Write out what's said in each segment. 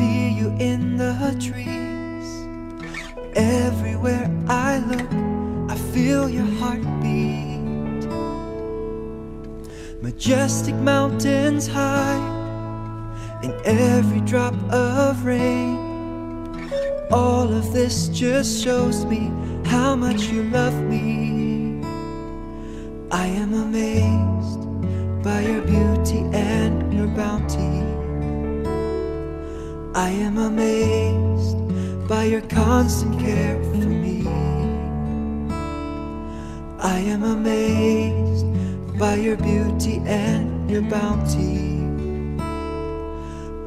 see you in the trees. Everywhere I look, I feel your heartbeat. Majestic mountains high, in every drop of rain. All of this just shows me how much you love me. I am amazed by your beauty and your bounty. I am amazed by your constant care for me. I am amazed by your beauty and your bounty.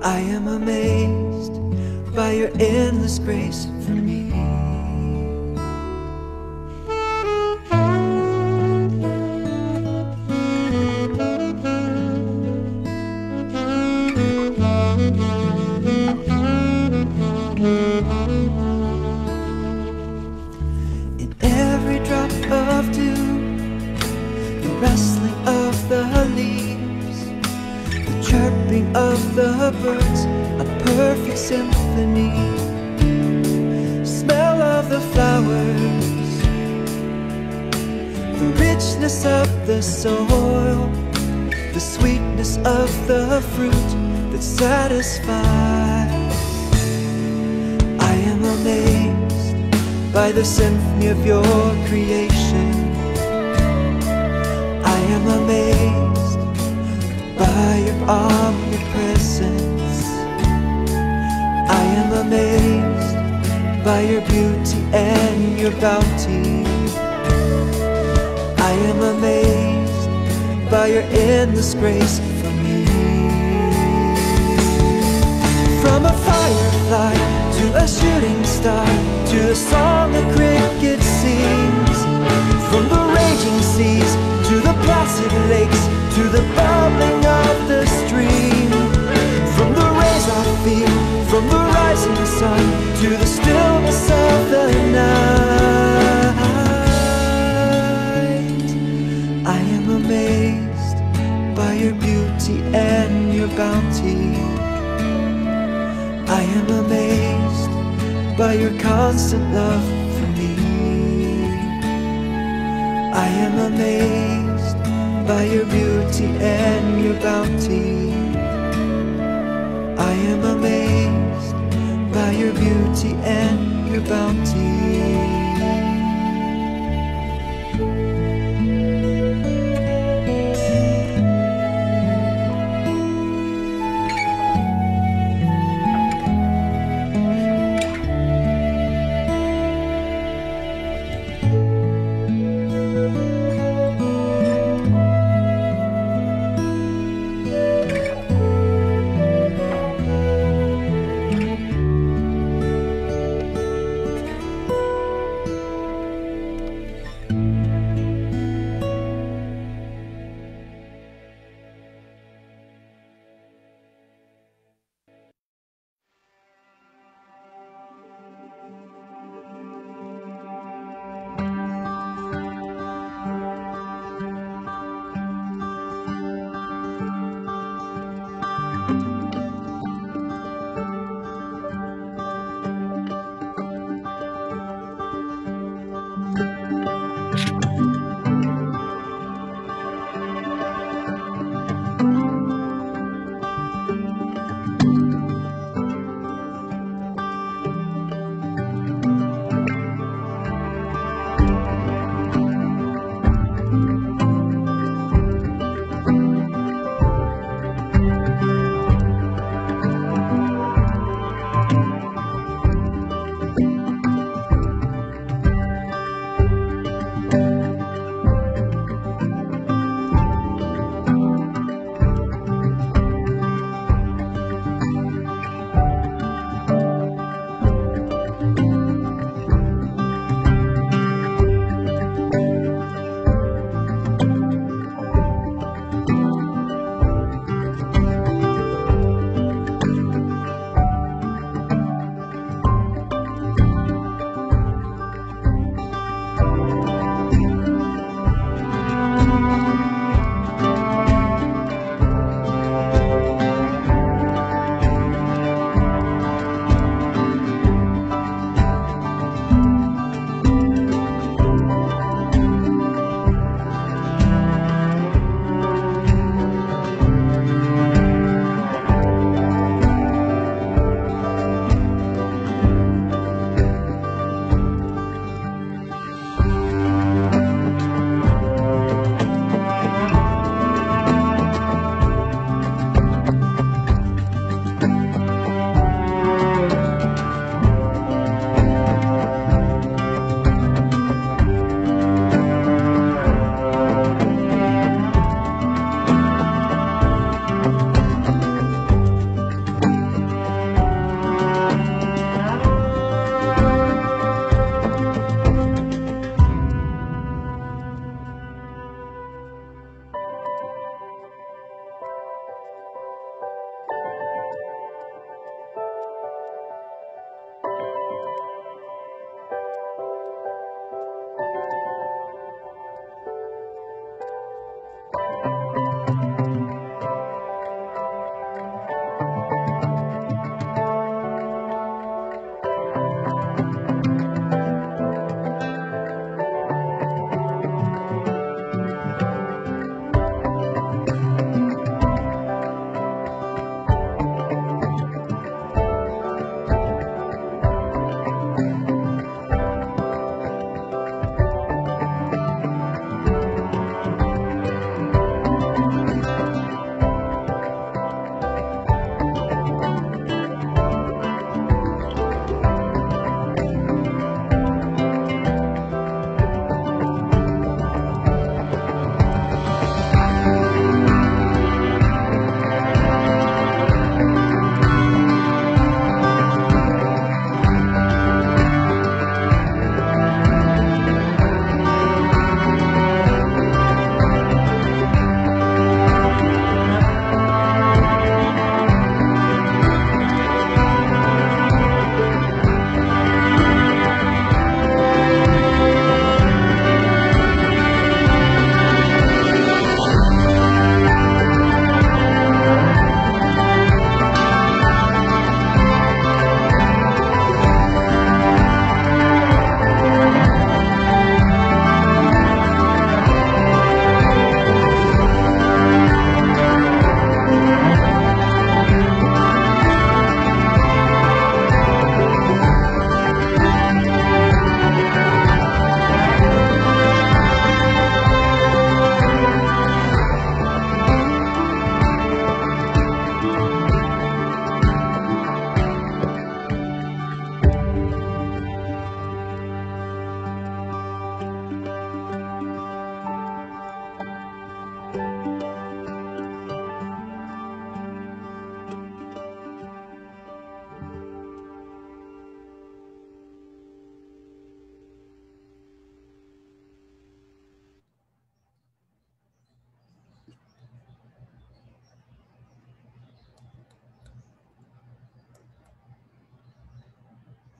I am amazed by your endless grace for me. In every drop of dew, the rustling of the leaves, the chirping of the birds, a perfect symphony. Smell of the flowers, the richness of the soil, the sweetness of the fruit that satisfies. I am amazed by the symphony of your creation. I am amazed by your omnipresence. I am amazed by your beauty and your bounty. I am amazed by your endless grace for me. From a firefly to a shooting star, to the song a cricket sings, from the raging seas to the placid lakes, to the bubbling of the stream, from the rays I feel from the rising sun to the stillness of the night. I am amazed by your beauty and your bounty. I am amazed by your constant love for me. I am amazed by your beauty and your bounty. I am amazed by your beauty and your bounty.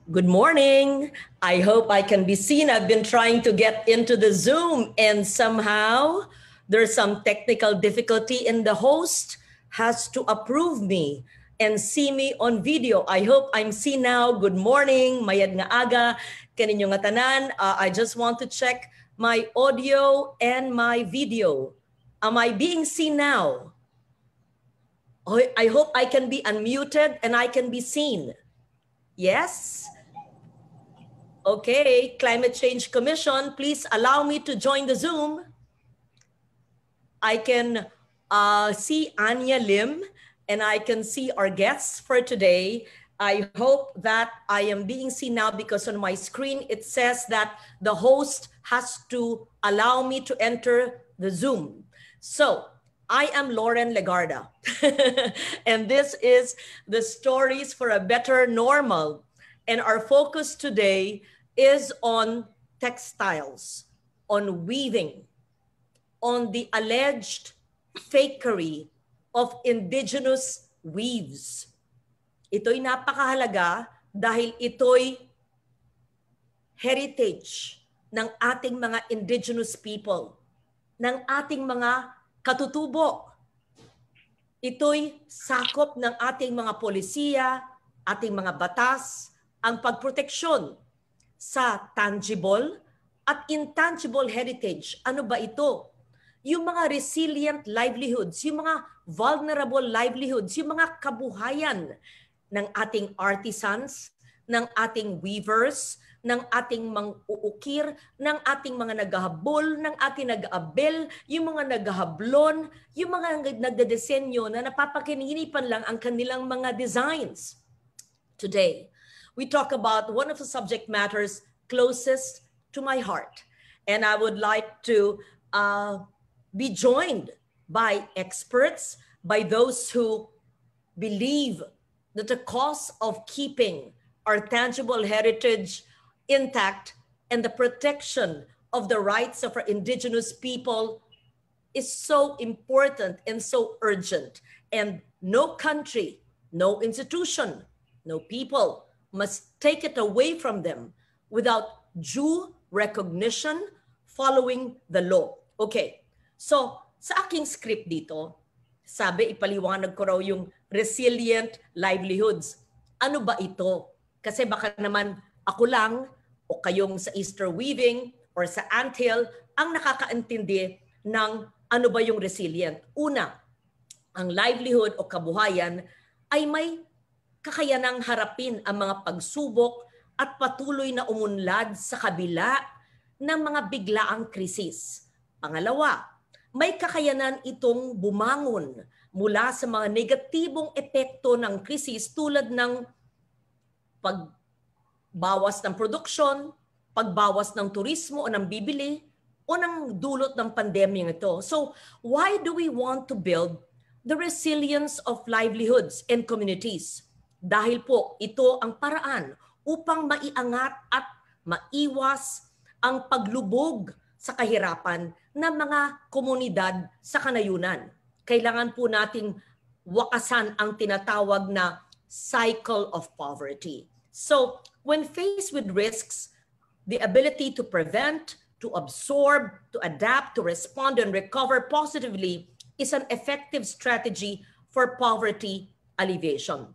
Good morning. I hope I can be seen. I've been trying to get into the Zoom and somehow there's some technical difficulty and the host has to approve me and see me on video. I hope I'm seen now. Good morning. Mayad nga aga. Kaninyo nga tanan. I just want to check my audio and my video. Am I being seen now? I hope I can be unmuted and I can be seen. Yes? Okay, Climate Change Commission, please allow me to join the Zoom. I can see Anya Lim and I can see our guests for today. I hope that I am being seen now because on my screen it says that the host has to allow me to enter the Zoom. So I am Lauren Legarda and this is the Stories for a Better Normal. And our focus today is on textiles, on weaving, on the alleged fakery of indigenous weaves. Ito'y napakahalaga dahil ito'y heritage ng ating mga indigenous people, ng ating mga katutubo. Ito'y sakop ng ating mga polisiya, ating mga batas, ang pagproteksyon sa tangible at intangible heritage. Ano ba ito? Yung mga resilient livelihoods, yung mga vulnerable livelihoods, yung mga kabuhayan ng ating artisans, ng ating weavers, ng ating mang-uukir, ng ating mga naghahabol, ng ating nag-abel, yung mga naghahablon, yung mga nagdedesenyo na napapakinipan lang ang kanilang mga designs. Today, we talk about one of the subject matters closest to my heart. And I would like to be joined by experts, by those who believe that the cause of keeping our tangible heritage intact and the protection of the rights of our indigenous people is so important and so urgent. And no country, no institution, no people must take it away from them without due recognition following the law. Okay, so sa aking script dito, sabi ipaliwanag ko raw yung resilient livelihoods. Ano ba ito? Kasi baka naman ako lang o kayong sa Easter weaving or sa anthill ang nakakaintindi ng ano ba yung resilient. Una, ang livelihood o kabuhayan ay may kakayanang harapin ang mga pagsubok at patuloy na umunlad sa kabila ng mga biglaang krisis. Pangalawa, may kakayanan itong bumangon mula sa mga negatibong epekto ng krisis tulad ng pagbawas ng produksyon, pagbawas ng turismo o ng bibili o ng dulot ng pandemyang ito. So, why do we want to build the resilience of livelihoods and communities? Dahil po ito ang paraan upang maiangat at maiwas ang paglubog sa kahirapan ng mga komunidad sa kanayunan. Kailangan po nating wakasan ang tinatawag na cycle of poverty. So, when faced with risks, the ability to prevent, to absorb, to adapt, to respond, and recover positively is an effective strategy for poverty alleviation.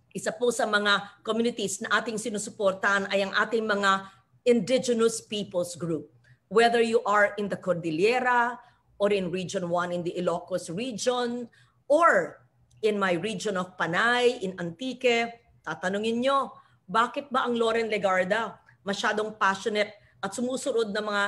Isa po sa mga communities na ating sinusuportahan ay ang ating mga indigenous peoples group. Whether you are in the Cordillera or in Region 1 in the Ilocos region or in my region of Panay, in Antique, tatanungin nyo, bakit ba ang Lauren Legarda masyadong passionate at sumusunod ng mga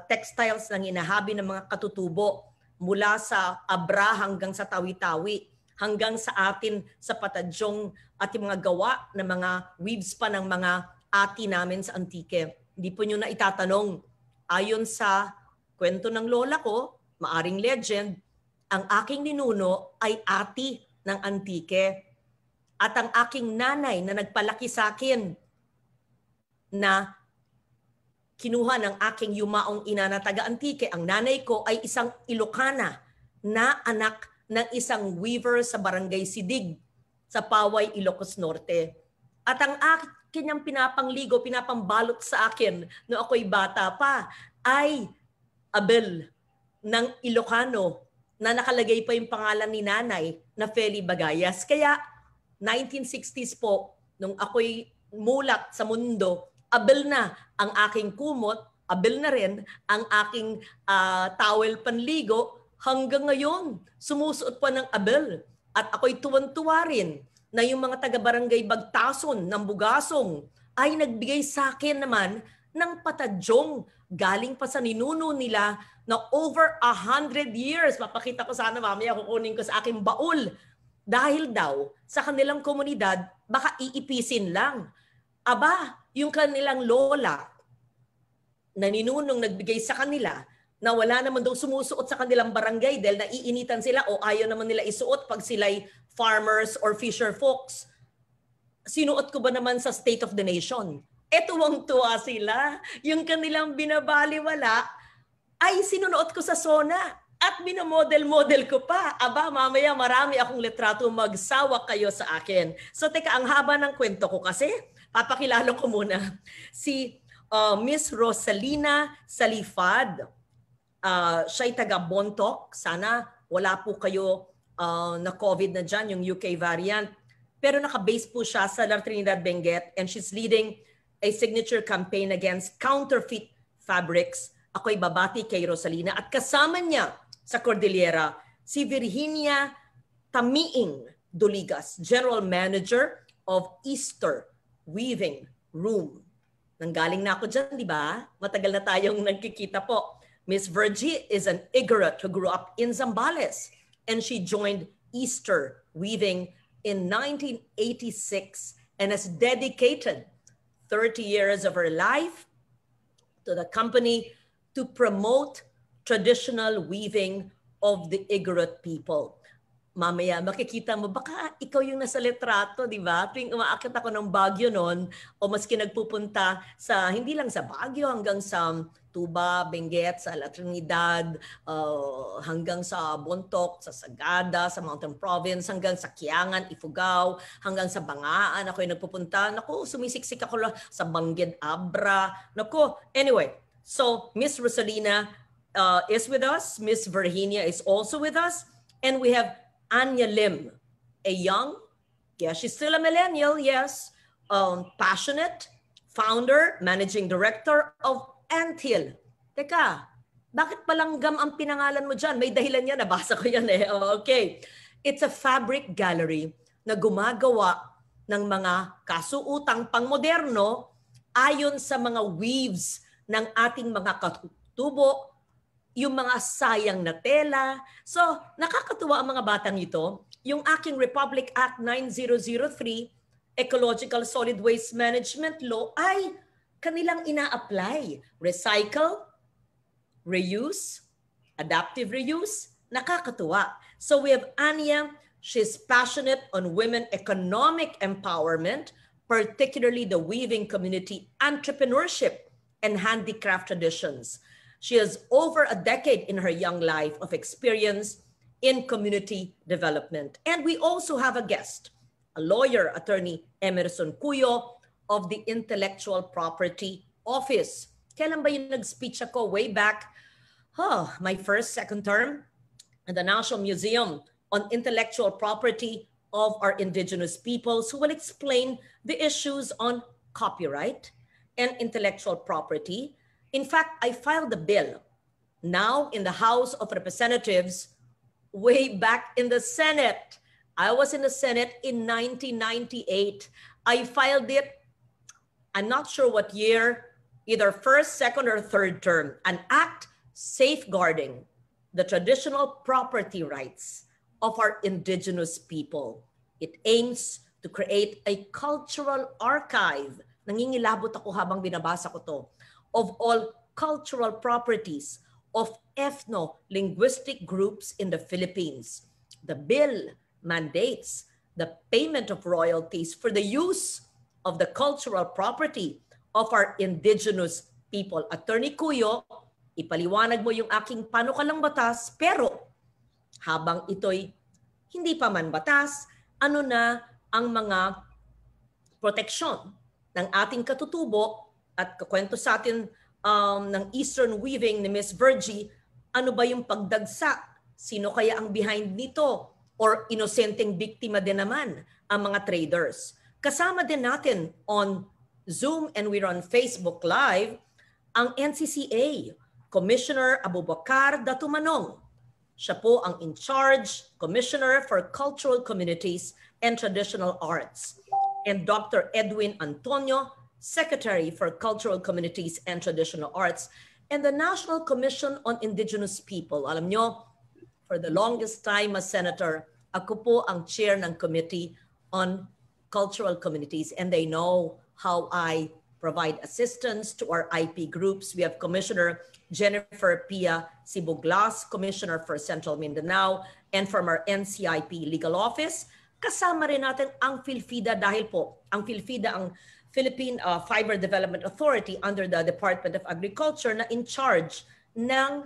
textiles ng hinahabi ng mga katutubo mula sa Abra hanggang sa Tawi-Tawi, hanggang sa atin sa Patadyong at yung mga gawa ng mga weaves pa ng mga ati namin sa Antique. Hindi po nyo na itatanong, ayon sa kwento ng lola ko, maaring legend, ang aking ninuno ay ati ng Antique. At ang aking nanay na nagpalaki sa akin na kinuha ng aking yumaong ina na taga-Antique, ang nanay ko ay isang Ilocana na anak ng isang weaver sa Barangay Sidig sa Paway, Ilocos Norte. At ang akin niyang pinapangligo, pinapambalot sa akin no ako'y bata pa ay abel ng Ilocano na nakalagay pa yung pangalan ni nanay na Feli Bagayas. Kaya 1960s po, nung ako'y mulat sa mundo, abel na ang aking kumot, abel na rin ang aking towel panligo. Hanggang ngayon, sumusuot pa ng abel. At ako'y tuwan-tuwa rin na yung mga taga-barangay Bagtason ng Bugasong ay nagbigay sa akin naman ng patadyong galing pa sa ninuno nila na over 100 years. Mapakita ko sana mamaya, kukunin ko sa aking baul. Dahil daw sa kanilang komunidad, baka iipisin lang. Aba, yung kanilang lola na ninunong nagbigay sa kanila na wala naman daw sumusuot sa kanilang barangay dahil naiinitan sila o ayaw naman nila isuot pag sila'y farmers or fisher folks. Sinuot ko ba naman sa State of the Nation? Tuwang-tuwa sila. Yung kanilang binabaliwala ay sinunuot ko sa SONA at minamodel-model ko pa. Aba, mamaya marami akong litrato, magsawa kayo sa akin. So teka, ang haba ng kwento ko kasi, papakilala ko muna si Miss Rosalina Salifad. Siya'y taga-Bontoc. Sana wala po kayo na COVID na dyan, yung UK variant. Pero naka-base po siya sa La Trinidad Benguet and she's leading a signature campaign against counterfeit fabrics. Ako'y babati kay Rosalina at kasama niya sa Cordillera si Virginia Tamiing Doligas, General Manager of Easter Weaving Room. Nanggaling na ako dyan, di ba? Matagal na tayong nagkikita po. Miss Virgie is an Igorot who grew up in Zambales and she joined Easter Weaving in 1986 and has dedicated 30 years of her life to the company to promote traditional weaving of the Igorot people. Mamaya, makikita mo, baka ikaw yung nasa litrato, di ba? Tuwing umaakit ako ng Baguio noon, o maski nagpupunta sa, hindi lang sa Baguio, hanggang sa Tuba, Benguet, sa La Trinidad, hanggang sa Bontoc, sa Sagada, sa Mountain Province, hanggang sa Kiangan, Ifugao, hanggang sa Bangaan, ako'y nagpupunta. Naku, sumisiksik ako sa Bangged, Abra. Naku, anyway, so Miss Rosalina is with us. Miss Virginia is also with us. And we have Anya Lim, a young, yeah, she's still a millennial, yes, passionate, founder, managing director of Anthill. Teka, bakit palanggam ang pinangalan mo dyan? May dahilan yan, nabasa ko yan eh. Okay. It's a fabric gallery na gumagawa ng mga kasuutang pangmoderno ayon sa mga weaves ng ating mga katutubo, yung mga sayang na tela. So, nakakatuwa ang mga batang ito. Yung aking Republic Act 9003, Ecological Solid Waste Management Law, ay kanilang ina-apply. Recycle, reuse, adaptive reuse. Nakakatuwa. So, we have Anya. She's passionate on women economic empowerment, particularly the weaving community, entrepreneurship, and handicraft traditions. She has over a decade in her young life of experience in community development. And we also have a guest, a lawyer, attorney Emerson Cuyo of the Intellectual Property Office. Kailan ba yung nag-speech ako? Way back, my second term in the National Museum on Intellectual Property of our indigenous peoples, who will explain the issues on copyright and intellectual property. In fact, I filed a bill now in the House of Representatives way back in the Senate. I was in the Senate in 1998. I filed it, I'm not sure what year, either first, second, or third term, an act safeguarding the traditional property rights of our indigenous people. It aims to create a cultural archive. Nangingilabot ako habang binabasa ko to. Of all cultural properties of ethno-linguistic groups in the Philippines. The bill mandates the payment of royalties for the use of the cultural property of our indigenous people. Attorney Cuyo, ipaliwanag mo yung aking panukalang batas, pero habang ito'y hindi pa man batas, ano na ang mga proteksyon ng ating katutubo at kakwento sa atin ng Eastern Weaving ni Miss Virgie, ano ba yung pagdagsa? Sino kaya ang behind nito? Or inosenteng biktima din naman ang mga traders. Kasama din natin on Zoom and we're on Facebook Live ang NCCA, Commissioner Abubakar Datumanong. Siya po ang in-charge Commissioner for Cultural Communities and Traditional Arts. And Dr. Edwin Antonio, Secretary for Cultural Communities and Traditional Arts. And the National Commission on Indigenous People. Alam nyo, for the longest time as Senator, ako po ang chair ng Committee on Cultural Communities, and they know how I provide assistance to our IP groups. We have Commissioner Jennifer Pia Sibuglas, Commissioner for Central Mindanao, and from our NCIP Legal Office. Kasama rin natin ang PhilFIDA dahil po ang PhilFIDA, ang Philippine Fiber Development Authority under the Department of Agriculture na in charge ng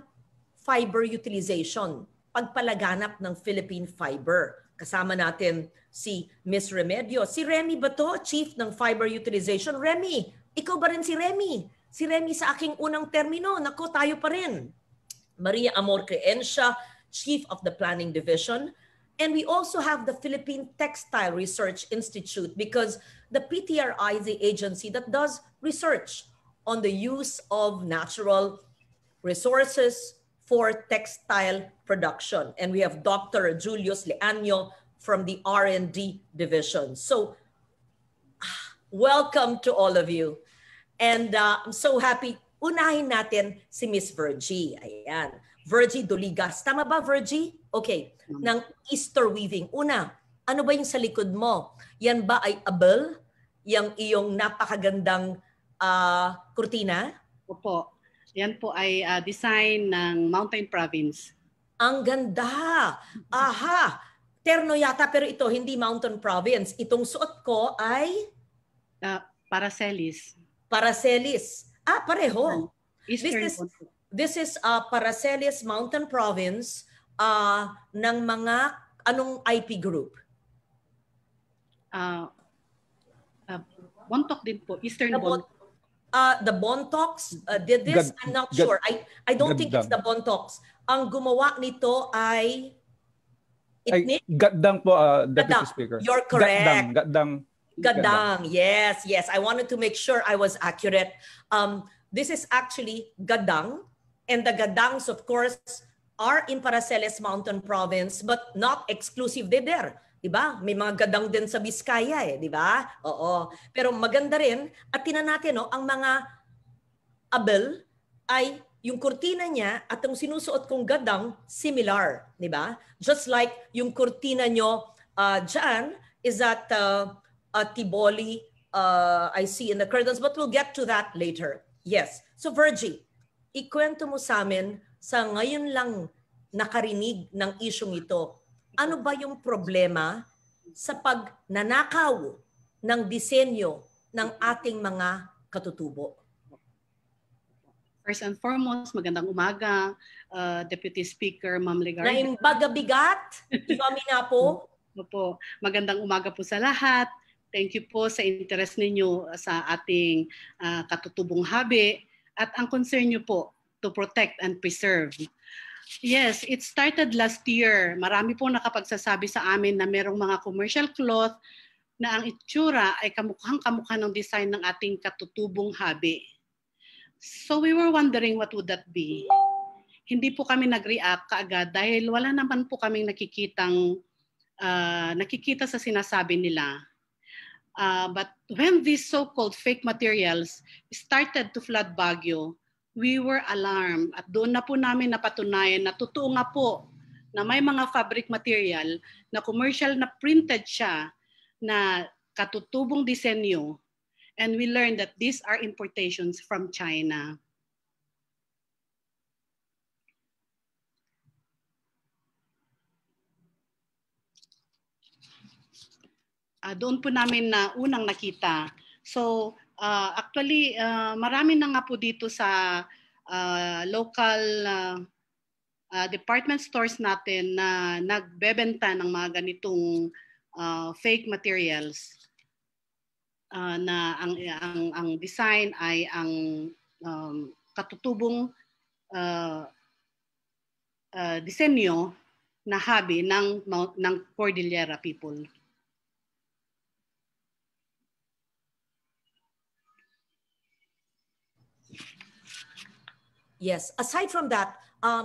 fiber utilization, pagpalaganap ng Philippine fiber. Kasama natin si Miss Remedio. Si Remy ba to? Chief ng Fiber Utilization. Remy, ikaw ba rin si Remy? Si Remy sa aking unang termino. Naku, tayo pa rin. Maria Amor Creencia, Chief of the Planning Division. And we also have the Philippine Textile Research Institute because the PTRI is the agency that does research on the use of natural resources for textile production. And we have Dr. Julius Leaño from the R&D division. So welcome to all of you. And I'm so happy. Unahin natin si Miss Virgie. Ayan. Virgie Doligas. Tama ba, Virgie? Okay. Ng Easter Weaving. Una, ano ba yung sa likod mo? Yan ba ay abel? Yang iyong napakagandang kurtina? Opo. Yan po ay design ng Mountain Province. Ang ganda! Aha! Terno yata pero ito hindi Mountain Province. Itong suot ko ay? Paracelis. Paracelis. Ah, pareho. Eastern. This is Paracelis Mountain Province ng mga anong IP group? Bontoc din po. Eastern Bontoc. The Bontocs did this? I'm not sure. I don't think it's the Bontocs. Ang gumawa nito ay Itnik? Gadang po, Deputy Speaker. You're correct. Gadang. Yes. I wanted to make sure I was accurate. This is actually Gadang. And the Gadangs, of course, are in Paracelis Mountain Province, but not exclusive there. Diba? May mga gadang din sa Biskaya diba? Oo. Pero maganda rin, at tinan natin, no, ang mga abel ay yung kurtina niya at ang sinusuot kong gadang, similar. Diba? Just like yung kurtina nyo dyan is at Tiboli, I see in the curtains, but we'll get to that later. Yes. So Virgie, ikwento mo sa amin sa ngayon lang nakarinig ng isyong ito. Ano ba yung problema sa pagnanakaw ng disenyo ng ating mga katutubo? First and foremost, magandang umaga, Deputy Speaker, Ma'am Legarda. Naimbagabigat, kami na po. Opo, magandang umaga po sa lahat. Thank you po sa interest ninyo sa ating katutubong habi at ang concern nyo po to protect and preserve. Yes, it started last year. Marami po nakapagsasabi sa amin na merong mga commercial cloth na ang itsura ay kamukhang-kamukha ng design ng ating katutubong habi. So we were wondering what would that be. Hindi po kami nag-react kaagad dahil wala naman po kaming nakikita sa sinasabi nila. But when these so-called fake materials started to flood Baguio, we were alarmed at doon na po namin napatunayan na totoo nga po na may mga fabric material na commercial na printed siya na katutubong disenyo, and we learned that these are importations from China. Doon po namin na unang nakita. So actually, marami na nga po dito sa local department stores natin na nagbebenta ng mga ganitong fake materials. na ang design ay ang katutubong disenyo na hobby ng Cordillera people. Yes. Aside from that,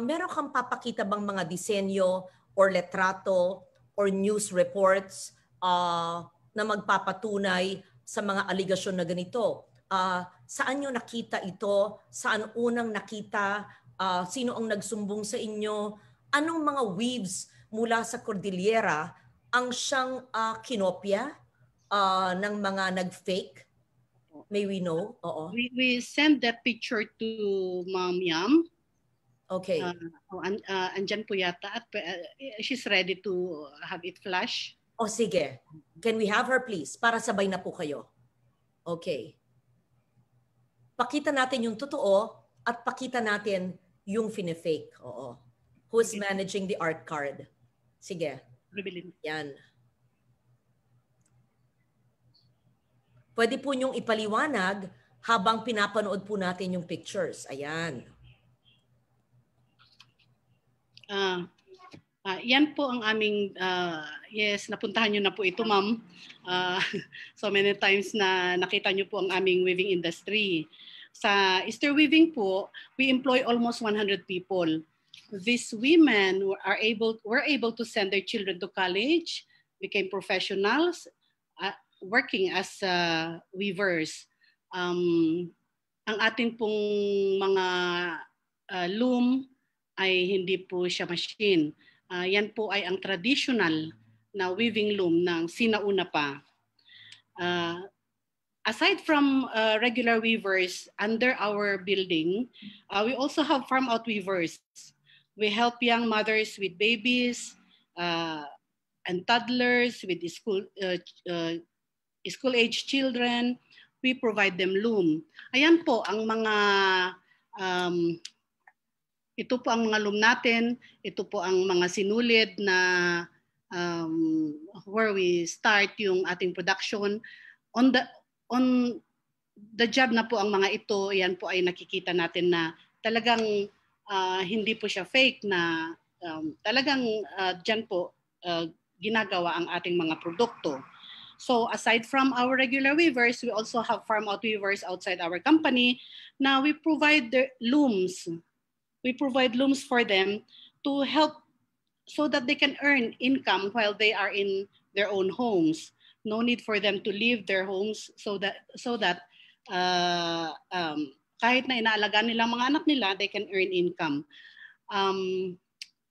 meron kang papakita bang mga disenyo or letrato or news reports na magpapatunay sa mga aligasyon na ganito? Saan nyo nakita ito? Saan unang nakita? Sino ang nagsumbong sa inyo? Anong mga weaves mula sa Cordillera ang siyang kinopya ng mga nag-fake? May we know? Oo. We send that picture to Ma'am Yam. Okay. Andyan po yata at she's ready to have it flash. O sige. Can we have her please? Para sabay na po kayo. Okay. Pakita natin yung totoo at pakita natin yung fine-fake. Oo. Who's managing the art card? Sige. Yan. Pwede po niyong ipaliwanag habang pinapanood po natin yung pictures. Ayan. Yan po ang aming, yes, napuntahan niyo na po ito, ma'am. So many times na nakita niyo po ang aming weaving industry. Sa Easter Weaving po, we employ almost 100 people. These women were able to send their children to college, became professionals, working as weavers. Ang ating pong mga loom ay hindi po siya machine. Yan po ay ang traditional na weaving loom ng sinauna pa. Aside from regular weavers under our building, we also have farm-out weavers. We help young mothers with babies and toddlers with school-age children. We provide them loom. Ayan po ang mga, ito po ang mga loom natin. Ito po ang mga sinulid na where we start yung ating production. On the job na po ang mga ito, yan po ay nakikita natin na talagang hindi po siya fake na talagang dyan po ginagawa ang ating mga produkto. So aside from our regular weavers, we also have farm-out weavers outside our company. Now we provide the looms. We provide looms for them to help so that they can earn income while they are in their own homes. No need for them to leave their homes so that kahit na inaalagaan nila mga anak nila, they can earn income.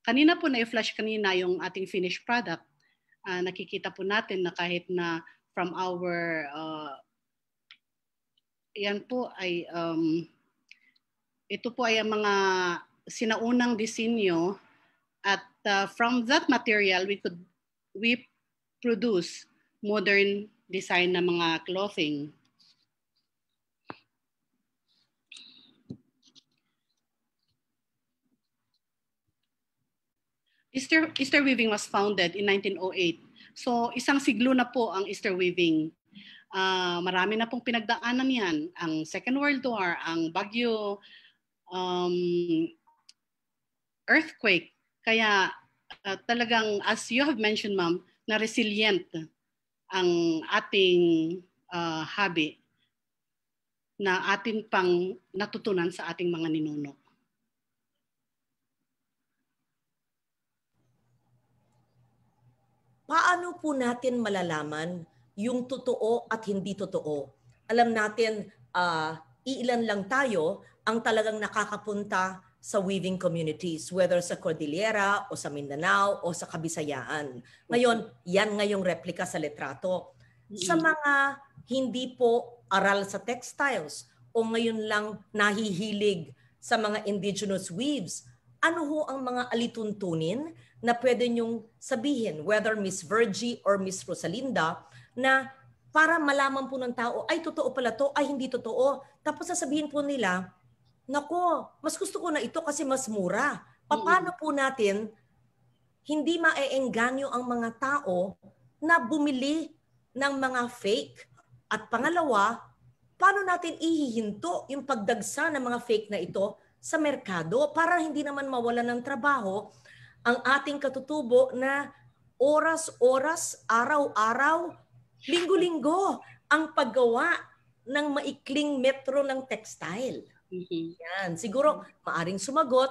Kanina po na-flash kanina yung ating finished product. Nakikita po natin na kahit na from our yan po ay ito po ay ang mga sinaunang disenyo at from that material we produce modern design na mga clothing. Easter Weaving was founded in 1908. So isang siglo na po ang Easter Weaving. Marami na pong pinagdaanan yan. Ang Second World War, ang Bagyo, earthquake. Kaya talagang, as you have mentioned, ma'am, na resilient ang ating hobby na atin pang natutunan sa ating mga ninuno. Paano po natin malalaman yung totoo at hindi totoo? Alam natin, iilan lang tayo ang talagang nakakapunta sa weaving communities, whether sa Cordillera o sa Mindanao o sa Kabisayaan. Ngayon, yan ngayong replika sa letrato. Sa mga hindi po aral sa textiles o ngayon lang nahihilig sa mga indigenous weaves, ano ho ang mga alituntunin na pwede nyong sabihin, whether Miss Virgie or Miss Rosalinda, na para malaman po ng tao, ay totoo pala to, ay hindi totoo. Tapos sasabihin po nila, nako, mas gusto ko na ito kasi mas mura. Paano po natin hindi maeengganyo ang mga tao na bumili ng mga fake At pangalawa, paano natin ihihinto yung pagdagsa ng mga fake na ito sa merkado para hindi naman mawalan ng trabaho ang ating katutubo na oras-oras, araw-araw, linggo-linggo ang paggawa ng maikling metro ng textile. Yan. Siguro maaring sumagot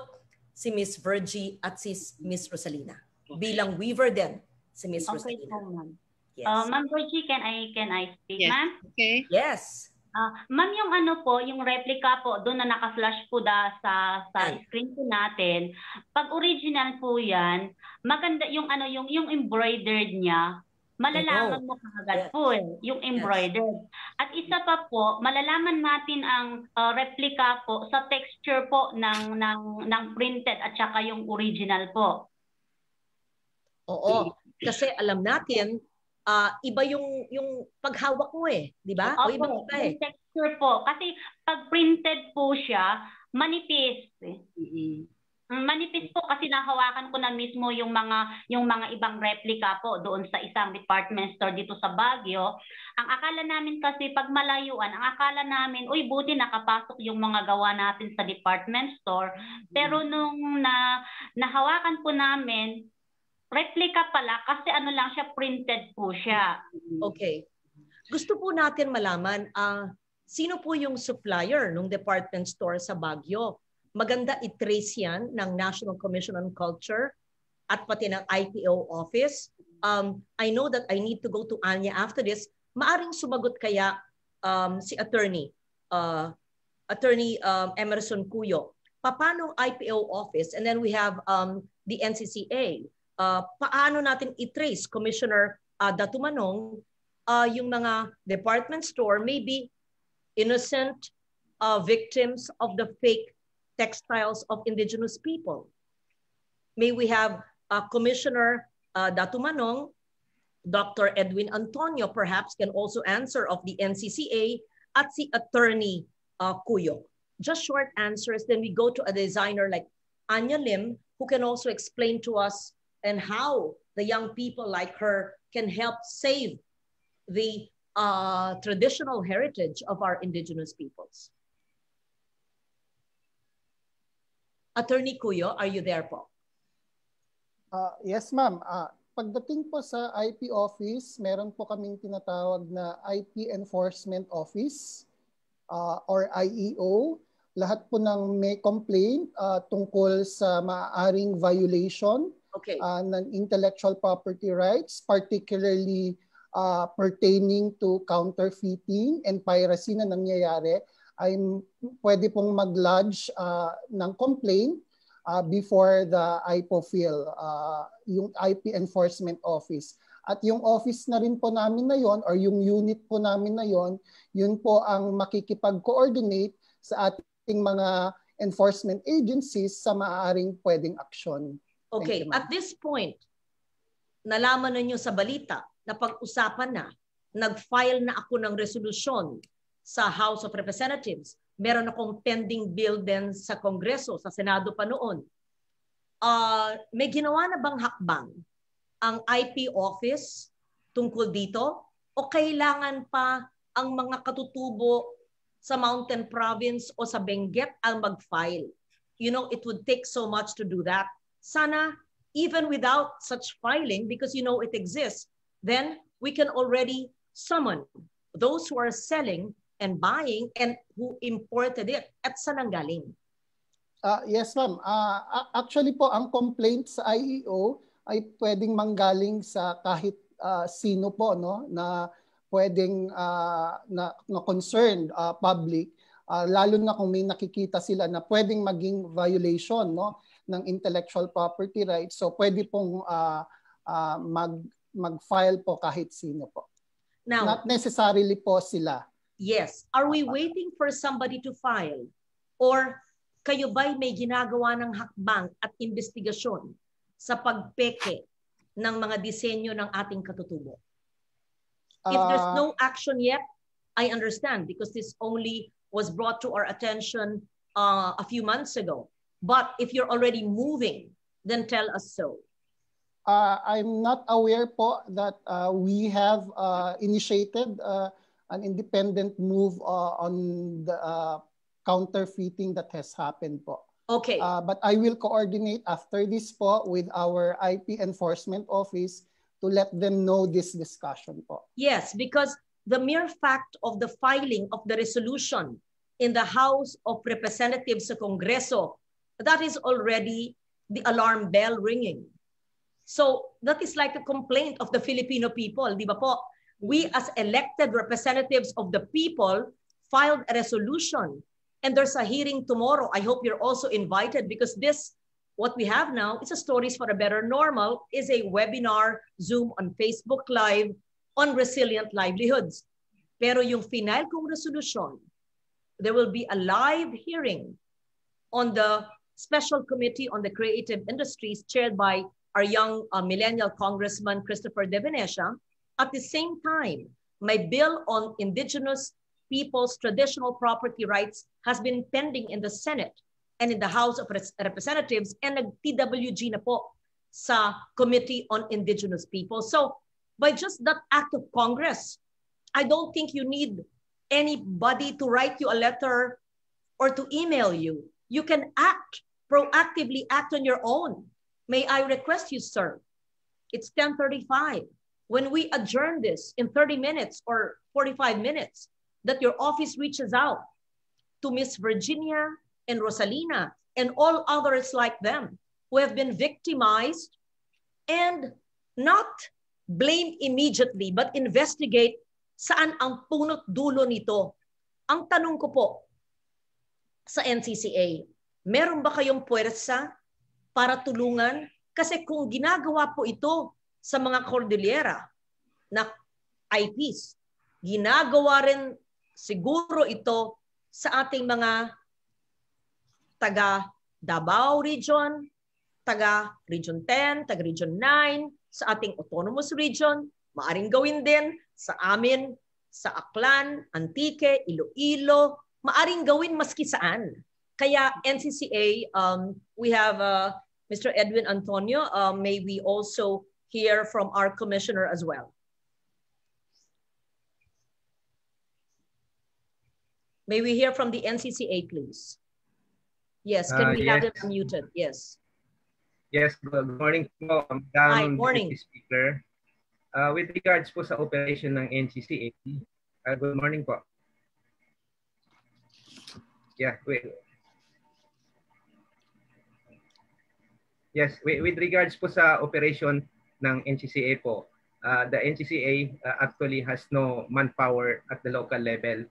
si Miss Virgie at si Miss Rosalina. Bilang weaver din si Miss Rosalina. Yes. Ma'am Virgie, can I speak, Yes. ma'am? Okay. Yes. Ma'am, yung ano po, yung replica po, doon na naka-flash po sa screen po natin. Pag original po yan, maganda yung ano, yung embroidered niya, malalaman mo kagad po yung embroidered. At isa pa po, malalaman natin ang replica po sa texture po ng printed at saka yung original po. Oo. Kasi alam natin, iba yung paghawak mo di ba? O iba yung texture po. Kasi pag printed po siya, manipis. Manipis po kasi nahawakan ko na mismo yung mga ibang replica po doon sa isang department store dito sa Baguio. Ang akala namin kasi pag malayuan, ang akala namin, uy, buti nakapasok yung mga gawa natin sa department store. Pero nung nahawakan po namin, replica pala kasi ano lang siya, printed po siya. Okay. Gusto po natin malaman, sino po yung supplier ng department store sa Baguio? Maganda i-trace yan ng National Commission on Culture at pati ng IPO office. I know that I need to go to Anya after this. Maaring sumagot kaya si Attorney Emerson Cuyo. Paano IPO office? And then we have the NCCA. Paano natin i-trace, Commissioner Datu Manong, yung mga department store, maybe innocent victims of the fake textiles of indigenous people. May we have Commissioner Datu Manong, Dr. Edwin Antonio perhaps can also answer of the NCCA at si Attorney Cuyo. Just short answers, then we go to a designer like Anya Lim who can also explain to us and how the young people like her can help save the traditional heritage of our indigenous peoples. Attorney Cuyo, are you there po? Yes, ma'am. Pagdating po sa IP office, meron po kaming tinatawag na IP Enforcement Office or IEO. Lahat po ng may complaint tungkol sa maaaring violation ng intellectual property rights, particularly pertaining to counterfeiting and piracy na nangyayari, ay pwede pong mag-lodge ng complaint before the IPOFIL, yung IP Enforcement Office. At yung office na rin po namin na yon or yung unit po namin na yon, yun po ang makikipag-coordinate sa ating mga enforcement agencies sa maaaring pwedeng aksyon. Okay, at this point, nalaman ninyo sa balita na pag-usapan na, nag-file na ako ng resolusyon sa House of Representatives. Meron akong pending bill din sa Kongreso, sa Senado pa noon. May ginawa na bang hakbang ang IP office tungkol dito? O kailangan pa ang mga katutubo sa Mountain Province o sa Benguet ang mag-file? You know, it would take so much to do that. Sana, even without such filing, because you know it exists, then we can already summon those who are selling and buying and who imported it at saan ang galing? Yes, ma'am. Actually po, ang complaint sa IEO ay pwedeng manggaling sa kahit sino po, no, na pwedeng na concerned public, lalo na kung may nakikita sila na pwedeng maging violation, no, ng intellectual property rights. So pwede pong mag-file po kahit sino po. Now, not necessarily po sila. Yes. Are we waiting for somebody to file? Or kayo ba'y may ginagawa ng hakbang at investigasyon sa pagpeke ng mga disenyo ng ating katutubo? If there's no action yet, I understand because this only was brought to our attention a few months ago. But if you're already moving, then tell us so. I'm not aware po that we have initiated an independent move on the counterfeiting that has happened po. Okay. But I will coordinate after this po with our IP Enforcement Office to let them know this discussion po. Yes, because the mere fact of the filing of the resolution in the House of Representatives sa Kongreso, that is already the alarm bell ringing. So that is like a complaint of the Filipino people, di ba po? We as elected representatives of the people filed a resolution, and there's a hearing tomorrow. I hope you're also invited, because this, what we have now, is a Stories for a Better Normal, is a webinar, Zoom on Facebook Live on resilient livelihoods. Pero yung final kong resolution, there will be a live hearing on the Special Committee on the Creative Industries chaired by our young millennial Congressman Christopher De Venecia. At the same time, my bill on indigenous people's traditional property rights has been pending in the Senate and in the House of Representatives, and nag-TWG na po sa Committee on Indigenous People. So by just that act of Congress, I don't think you need anybody to write you a letter or to email you. You can act, proactively act on your own. May I request you, sir? It's 10:35. When we adjourn this in 30 minutes or 45 minutes, that your office reaches out to Miss Virginia and Rosalina and all others like them who have been victimized, and not blame immediately, but investigate saan ang punot dulo nito. Ang tanong ko po sa NCCA, meron ba kayong puwersa para tulungan? Kasi kung ginagawa po ito sa mga Cordillera na IPs, ginagawa rin siguro ito sa ating mga taga Davao Region, taga Region 10, taga Region 9, sa ating autonomous region, maaring gawin din sa amin, sa Aklan, Antique, Iloilo, maaring gawin maski saan. Kaya NCCA, we have Mr. Edwin Antonio. May we also hear from our commissioner as well. May we hear from the NCCA, please? Yes, can we have them unmuted? Yes. Yes, good morning po, Hi, morning. Speaker. With regards po sa operation ng NCCA, good morning po. Yeah, wait. Yes, with regards po sa operation ng NCCA po, the NCCA actually has no manpower at the local level,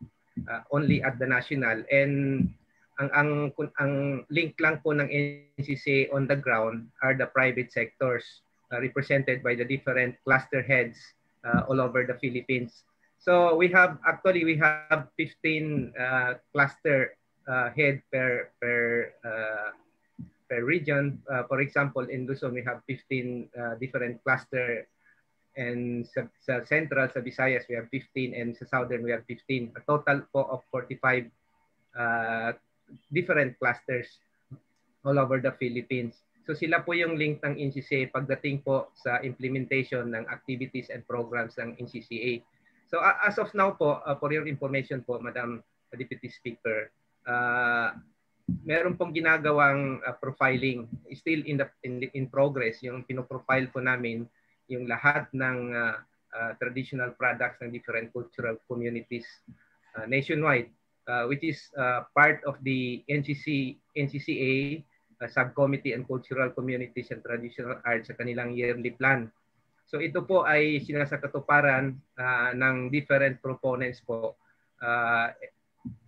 only at the national. And ang link lang po ng NCCA on the ground are the private sectors represented by the different cluster heads all over the Philippines. So we have 15 cluster head per region. For example, in Luzon, we have 15 different cluster, and sa Central, sa Visayas, we have 15, and sa Southern, we have 15. A total po of 45 different clusters all over the Philippines. So sila po yung link ng NCCA pagdating po sa implementation ng activities and programs ng NCCA. So as of now po, for your information po, Madam Deputy Speaker, meron pong ginagawang profiling, still in progress. Yung pinoprofile po namin yung lahat ng traditional products ng different cultural communities nationwide, which is part of the NCCA Subcommittee on Cultural Communities and Traditional Arts sa kanilang yearly plan. So ito po ay sinasakatuparan ng different proponents po,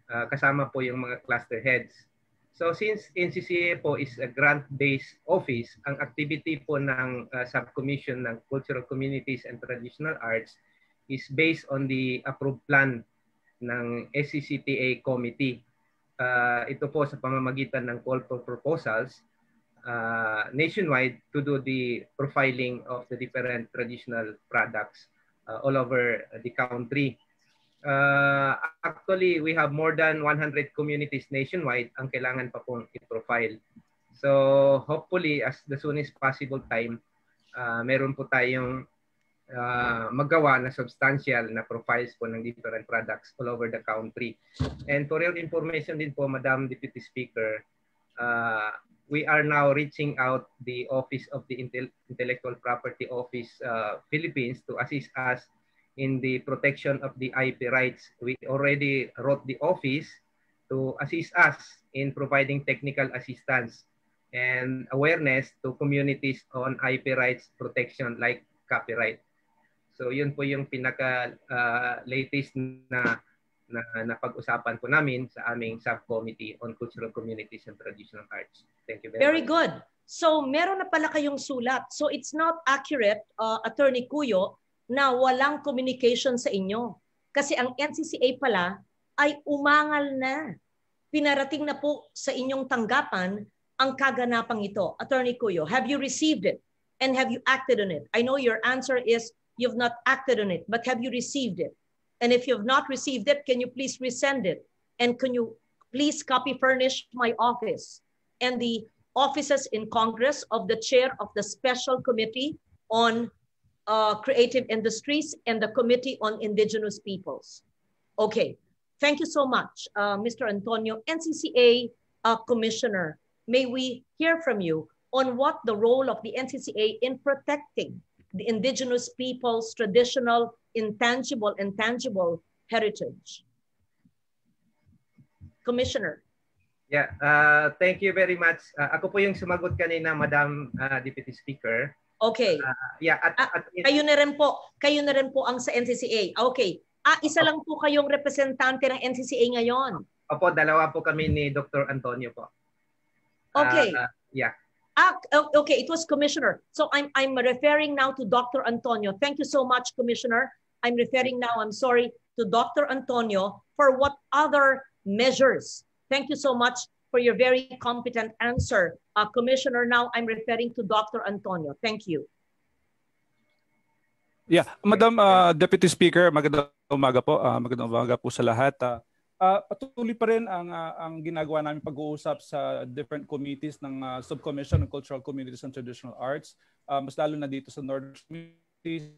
kasama po yung mga cluster heads. So since NCCA po is a grant-based office, ang activity po ng Subcommission ng Cultural Communities and Traditional Arts is based on the approved plan ng SCCTA Committee. Ito po sa pamamagitan ng call for proposals nationwide to do the profiling of the different traditional products all over the country. Actually, we have more than 100 communities nationwide ang kailangan pa pong i-profile. So hopefully, as the soonest possible time, meron po tayong magawa na substantial na profiles po ng different products all over the country. And for your information din po, Madam Deputy Speaker, we are now reaching out the Office of the Intellectual Property Office Philippines to assist us in the protection of the IP rights. We already wrote the office to assist us in providing technical assistance and awareness to communities on IP rights protection like copyright. So yun po yung pinaka latest na pag-usapan po namin sa aming subcommittee on cultural communities and traditional arts. Thank you very much. Good. So meron na pala kayong sulat. So it's not accurate, Attorney Cuyo, na walang communication sa inyo. Kasi ang NCCA pala ay umangal na. Pinarating na po sa inyong tanggapan ang kaganapang ito. Attorney Cuyo, have you received it? And have you acted on it? I know your answer is you've not acted on it, but have you received it? And if you've not received it, can you please resend it? And can you please copy furnish my office and the offices in Congress of the chair of the Special Committee on Creative Industries and the Committee on Indigenous Peoples. Okay, thank you so much, Mr. Antonio. NCCA Commissioner, may we hear from you on what the role of the NCCA in protecting the Indigenous people's traditional, intangible, and tangible heritage. Commissioner. Yeah, thank you very much. Ako po yung sumagot kanina, Madam Deputy Speaker. Okay. Kayo na rin po ang sa NCCA. Okay. Isa lang po kayong representante ng NCCA ngayon. Opo, dalawa po kami ni Dr. Antonio po. Okay. Yeah. Okay, it was Commissioner. So I'm referring now to Dr. Antonio. Thank you so much, Commissioner. I'm referring now, I'm sorry, to Dr. Antonio for what other measures. Thank you so much for your very competent answer. Commissioner, now I'm referring to Dr. Antonio. Thank you. Yeah, Madam Deputy Speaker, magandang umaga po. Magandang umaga po sa lahat. Patuloy pa rin ang ginagawa namin pag-uusap sa different committees ng Subcommission on Cultural Communities and Traditional Arts, mas lalo na dito sa Northern Communities.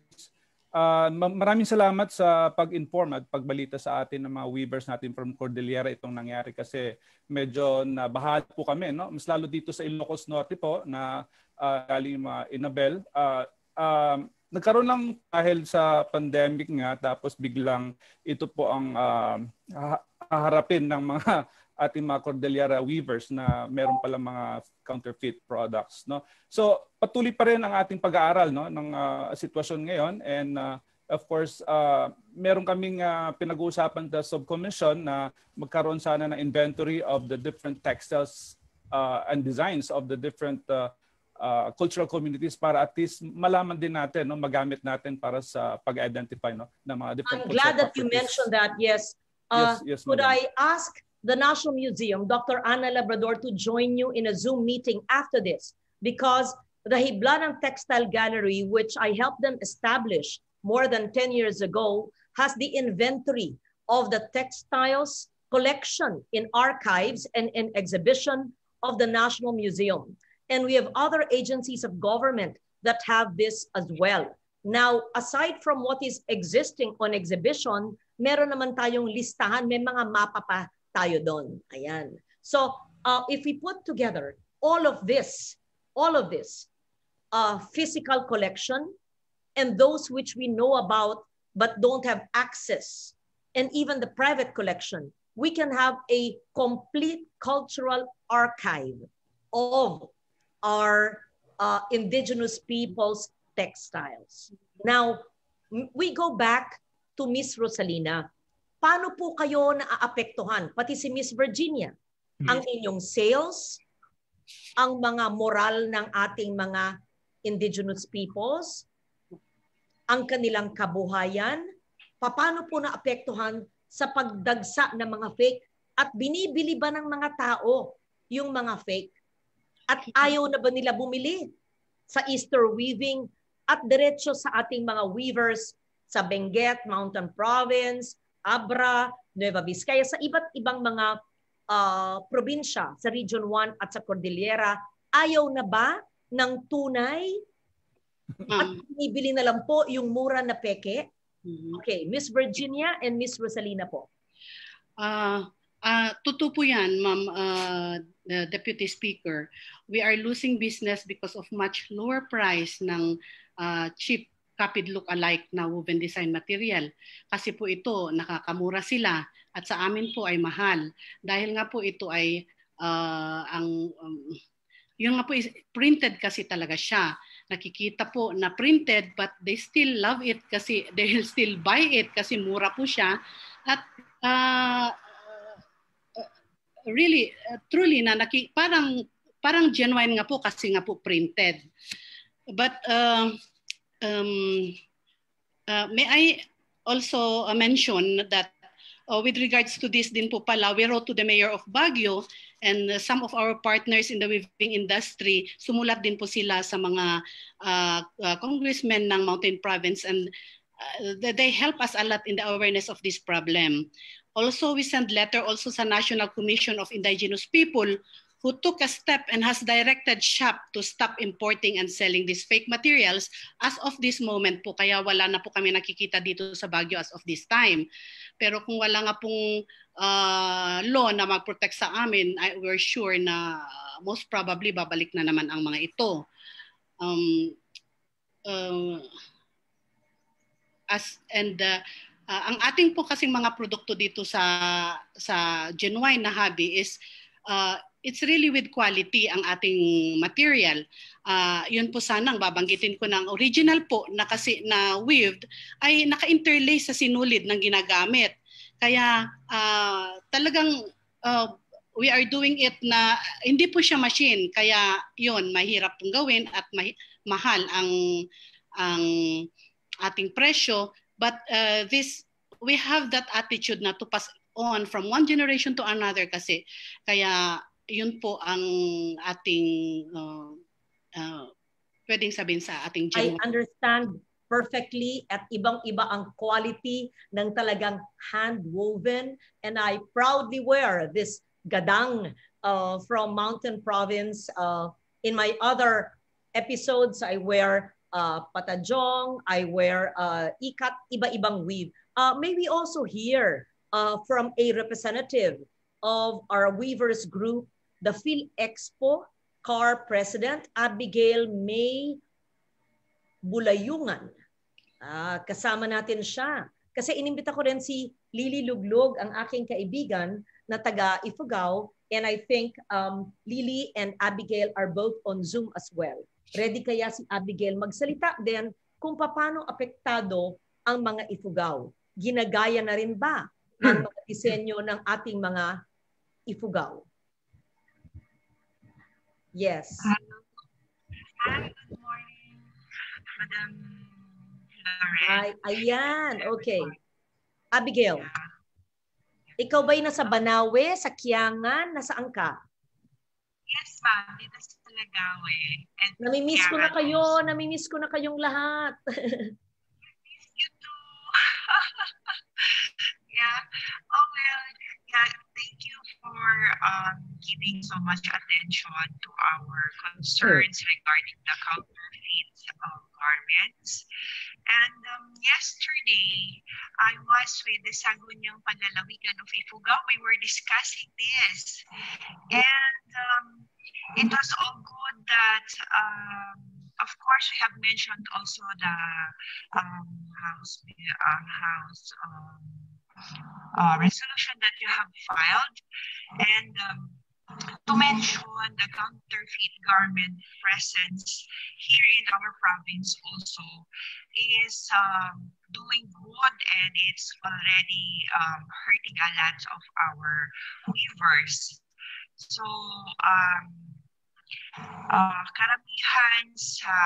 Maraming salamat sa pag-inform at pagbalita sa atin ng mga weavers natin from Cordillera itong nangyari kasi medyo nabahala po kami, no? Mas lalo dito sa Ilocos Norte po na galing mga Inabel. Nagkaroon lang dahil sa pandemic nga tapos biglang ito po ang haharapin ng mga ating mga Cordillera weavers na meron pala mga counterfeit products, no? So patuloy pa rin ang ating pag-aaral, no, ng sitwasyon ngayon, and of course meron kaming pinag-uusapan sa subcommission na magkaroon sana ng inventory of the different textiles and designs of the different cultural communities para at least malaman din natin, no, magamit natin para sa pag-identify, no, ng mga different. I'm glad that you mentioned that. Yes. Yes, could I ask the National Museum, Dr. Ana Labrador, to join you in a Zoom meeting after this? Because the Hiblanang Textile Gallery, which I helped them establish more than 10 years ago, has the inventory of the textiles collection in archives and in exhibition of the National Museum. And we have other agencies of government that have this as well. Now, aside from what is existing on exhibition, meron naman tayong listahan, may mga mapa pa tayo doon. Ayan. So, if we put together all of this, physical collection and those which we know about but don't have access, and even the private collection, we can have a complete cultural archive of our indigenous people's textiles. Now, we go back to Miss Rosalina. Paano po kayo naaapektuhan, pati si Miss Virginia, ang inyong sales, ang mga moral ng ating mga indigenous peoples, ang kanilang kabuhayan, paano po naapektuhan sa pagdagsa ng mga fake at binibili ba ng mga tao yung mga fake? At ayaw na ba nila bumili sa Easter weaving at diretso sa ating mga weavers sa Benguet, Mountain Province, Abra, Nueva Vizcaya, sa iba't ibang mga probinsya sa Region 1 at sa Cordillera, ayaw na ba ng tunay At binibili na lang po yung mura na peke. Okay, Miss Virginia and Miss Rosalina po. Totoo po yan, Ma'am Deputy Speaker. We are losing business because of much lower price ng cheap copied look-alike na woven design material. Kasi po ito, nakakamura sila at sa amin po ay mahal. Dahil nga po ito ay yung nga po is printed kasi talaga siya. Nakikita po na printed but they still love it kasi they will still buy it kasi mura po siya. At really, truly na parang genuine nga po kasi nga po printed. But may I also mention that with regards to this din po pala, we wrote to the Mayor of Baguio and some of our partners in the weaving industry, sumulat din po sila sa mga congressmen ng Mountain Province and they help us a lot in the awareness of this problem. Also, we sent letter also sa National Commission of Indigenous People who took a step and has directed SHAP to stop importing and selling these fake materials as of this moment po. Kaya wala na po kami nakikita dito sa Baguio as of this time. Pero kung wala nga pong law na mag-protect sa amin, we're sure na most probably babalik na naman ang mga ito. Ang ating po kasing mga produkto dito sa genuine na hobby is it's really with quality ang ating material. Yun po sanang babanggitin ko ng original po na kasi na weaved ay naka-interlace sa sinulid ng ginagamit. Kaya talagang we are doing it na hindi po siya machine. Kaya yun, mahirap pong gawin at mahal ang ating presyo. But we have that attitude na to pass on from one generation to another kasi. Kaya yun po ang ating pwedeng sabihin sa ating genuine. I understand perfectly at ibang-iba ang quality ng talagang hand-woven and I proudly wear this gadang from Mountain Province. In my other episodes, I wear patajong, I wear ikat, iba-ibang weave. May we also hear from a representative of our weavers group, the PhilExpo CAR President, Abigail May Bulayungan. Kasama natin siya. Kasi inimbita ko rin si Lily Luglog, ang aking kaibigan na taga Ifugao. And I think Lily and Abigail are both on Zoom as well. Ready kaya si Abigail magsalita din kung paano apektado ang mga Ifugao? Ginagaya na rin ba ang mga disenyo ng ating mga Ifugao? Yes. Hi, good morning, Madam Lauren. Hi, ayan, okay. Abigail, ikaw ba'y nasa Banawe, sa Kiangan, nasaan ka? Yes, ma'am, dito sa Lagawe. Namimiss ko na kayo, namimiss ko na kayong lahat. Miss you too. Yeah, oh well, yeah, thank you for giving so much attention to our concerns regarding the counterfeit garments. And yesterday, I was with the Sangguniang Panlalawigan of Ifugao. We were discussing this. And it was all good that, of course, we have mentioned also the House resolution that you have filed. And to mention the counterfeit garment presence here in our province also is doing good, and it's already hurting a lot of our weavers. So karamihan sa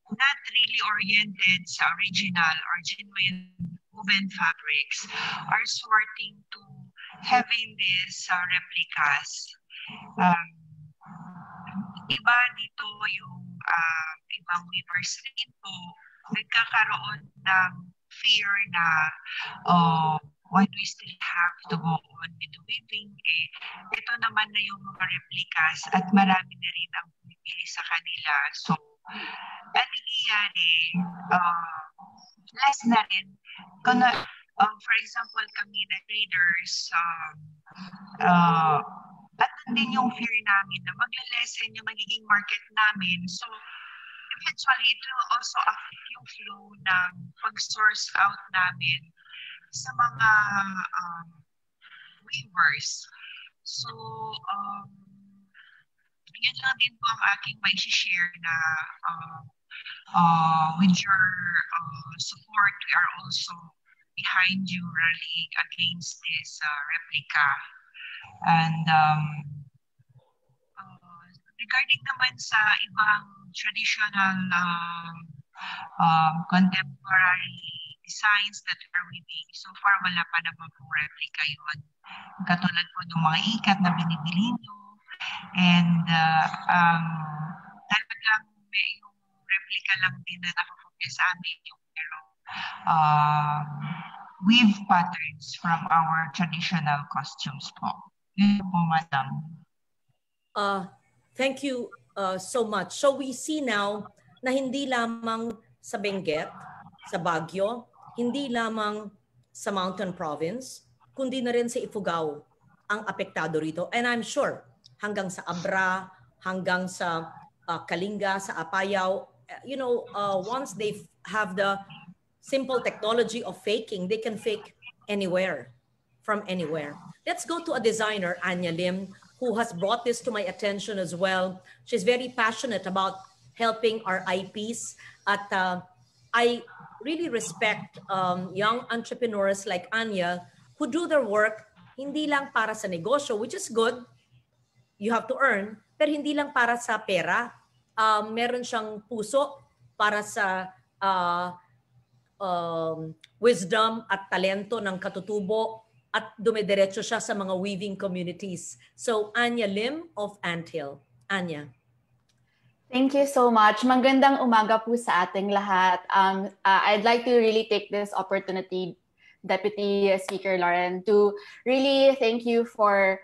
not really oriented sa original or genuine woven fabrics are sorting to having these replicas. Iba dito yung ibang weavers rin po nagkakaroon ng fear na why do we still have to go on with weaving? Ito naman na yung mga replicas at marami na rin ang bumibili sa kanila. So ang nangyayari, less na rin. For example, kami na traders, at din yung fear namin na magle-lessen yung magiging market namin. So, eventually, it will also affect yung flow ng pag-source out namin sa mga waivers. So, yun lang din po ang aking may share na with your support, we are also behind you rallying against this replica. And regarding naman sa ibang traditional contemporary designs that are weaving, so far wala pa naman pong replica yun. Katulad po ng mga ikat na binibili nyo. And talagang may yung replica lang din na nakakopya sa amin yung weave patterns from our traditional costumes po. Yun po, madam. Thank you so much. So we see now na hindi lamang sa Benguet, sa Baguio, hindi lamang sa Mountain Province, kundi na rin sa Ifugao ang apektado rito. And I'm sure hanggang sa Abra, hanggang sa Kalinga, sa Apayao, you know, once they have the simple technology of faking, they can fake anywhere, from anywhere. Let's go to a designer, Anya Lim, who has brought this to my attention as well. She's very passionate about helping our IPs. At I really respect young entrepreneurs like Anya who do their work hindi lang para sa negosyo, which is good. You have to earn, pero hindi lang para sa pera. Meron siyang puso para sa wisdom at talento ng katutubo at dumidiretso siya sa mga weaving communities. So, Anya Lim of Anthill. Anya. Thank you so much. Magandang umaga po sa ating lahat. I'd like to really take this opportunity, Deputy Speaker Lauren, to really thank you for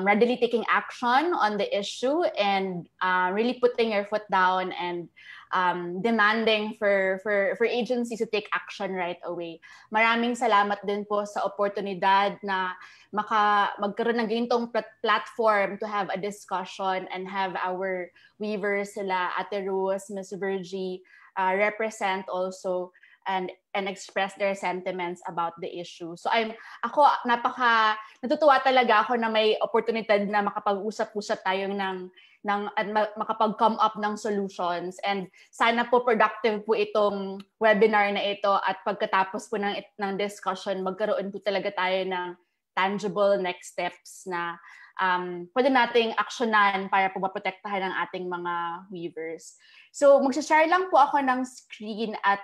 readily taking action on the issue and really putting your foot down and demanding for agencies to take action right away. Maraming salamat din po sa oportunidad na magkaroon ng ganitong platform to have a discussion and have our weavers sila Ate Rose, Ms. Virgie represent also and express their sentiments about the issue. So natutuwa talaga ako na may oportunidad na makapag-usap-usap tayo at makapag-come up ng solutions. And sana po productive po itong webinar na ito at pagkatapos po ng discussion, magkaroon po talaga tayo ng tangible next steps na pwede nating aksyonan para po maprotektahan ang ating mga weavers. So mag-share lang po ako ng screen at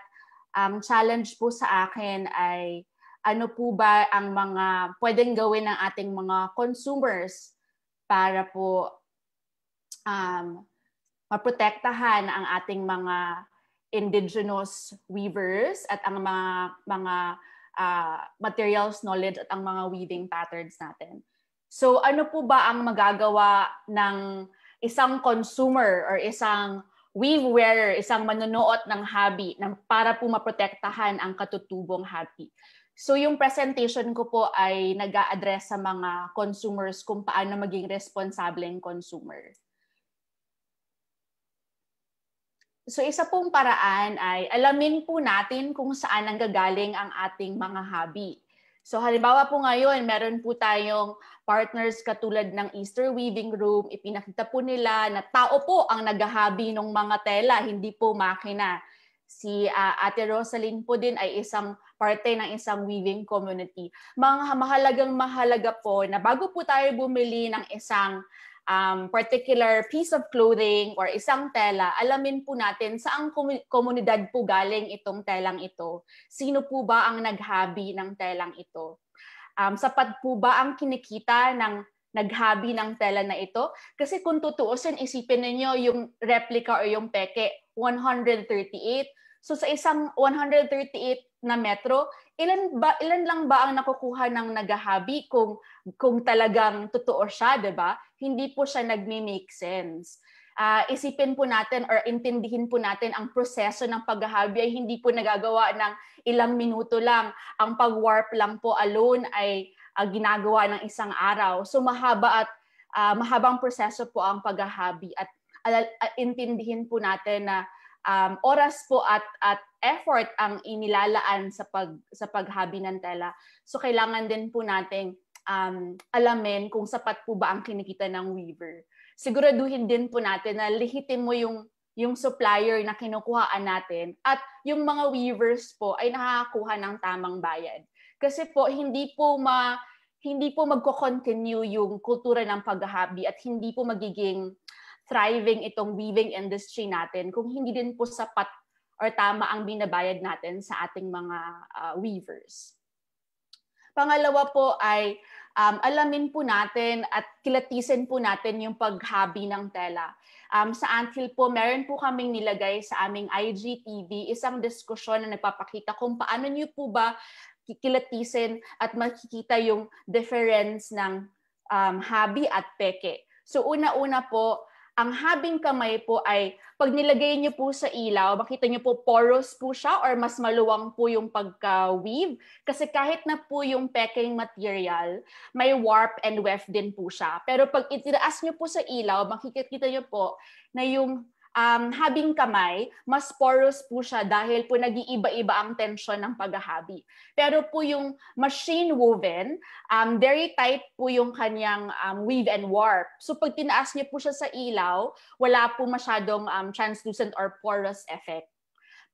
challenge po sa akin ay ano po ba ang mga pwedeng gawin ng ating mga consumers para po maprotektahan ang ating mga indigenous weavers at ang mga materials knowledge at ang mga weaving patterns natin. So ano po ba ang magagawa ng isang consumer or isang weave wearer, isang manonood ng hobby para po maprotektahan ang katutubong hobby? So yung presentation ko po ay nag-a-address sa mga consumers kung paano maging responsableng consumer. So isa pong paraan ay alamin po natin kung saan nanggagaling ang ating mga hobby. So halimbawa po ngayon, meron po tayong partners katulad ng Easter Weaving Room. Ipinakita po nila na tao po ang naghahabi ng mga tela, hindi po makina. Si Ate Rosaline po din ay isang parte ng isang weaving community. Mga mahalaga po na bago po tayo bumili ng isang particular piece of clothing or isang tela, alamin po natin saang komunidad po galing itong telang ito. Sino po ba ang naghabi ng telang ito? Sapat po ba ang kinikita ng naghabi ng tela na ito? Kasi kung tutuusin, isipin ninyo yung replica or yung peke, 138. So sa isang 138 na metro, ilan lang ba ang nakukuha ng naghahabi kung talagang totoo siya, 'di ba? Hindi po siya nagme-make sense. isipin po natin or intindihin po natin ang proseso ng paghahabi ay hindi po nagagawa ng ilang minuto lang. Ang pag-warp lang po alone ay ginagawa ng isang araw. So mahaba at mahabang proseso po ang paghahabi at intindihin po natin na oras po at effort ang inilalaan sa paghabi ng tela. So kailangan din po nating alamin kung sapat po ba ang kinikita ng weaver. Siguraduhin din po natin na lihitin mo yung supplier na kinukuhaan natin at yung mga weavers po ay nakakakuha ng tamang bayad. Kasi po hindi po magko-continue yung kultura ng paghahabi at hindi po magiging thriving itong weaving industry natin kung hindi din po sapat or tama ang binabayad natin sa ating mga weavers. Pangalawa po ay alamin po natin at kilatisin po natin yung paghabi ng tela. Sa Anthill po, meron po kaming nilagay sa aming IGTV isang diskusyon na nagpapakita kung paano niyo po ba kikilatisin at makikita yung difference ng habi at peke. So una-una po, ang habing kamay po ay pag nilagay niyo po sa ilaw, makita niyo po porous po siya or mas maluwang po yung pagka-weave. Kasi kahit na po yung peking material, may warp and weft din po siya. Pero pag itiraas niyo po sa ilaw, makikita niyo po na yung habing kamay, mas porous po siya dahil po nag-iiba-iba ang tensyon ng paghahabi. Pero po yung machine woven, very tight po yung kanyang weave and warp. So pag tinaas niyo po siya sa ilaw, wala po masyadong translucent or porous effect.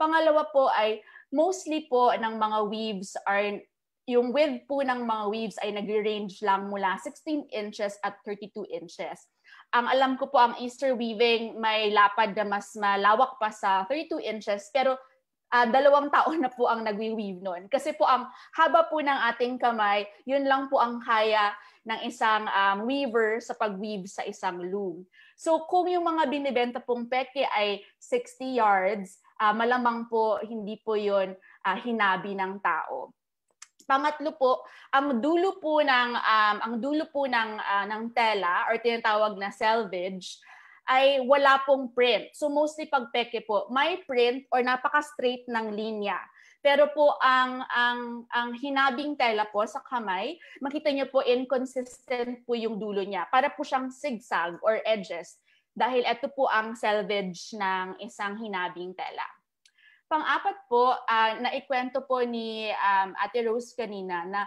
Pangalawa po ay mostly po ng mga weaves are yung width po ng mga weaves ay nag-range lang mula 16 inches at 32 inches. Ang alam ko po, ang Easter weaving may lapad na mas malawak pa sa 32 inches, pero 2 taon na po ang nagwi-weave noon. Kasi po ang haba po ng ating kamay, yun lang po ang kaya ng isang weaver sa pag-weave sa isang loom. So kung yung mga binibenta pong peke ay 60 yards, malamang po hindi po yun hinabi ng tao. Pangatlo po, ang dulo po ng tela or tinatawag na selvage ay wala pong print. So mostly pag peke po, may print or napaka-straight ng linya. Pero po ang hinabing tela po sa kamay, makita niyo po inconsistent po yung dulo niya. Para po siyang zigzag or edges dahil ito po ang selvage ng isang hinabing tela. Pang-apat po, naikwento po ni Ate Rose kanina na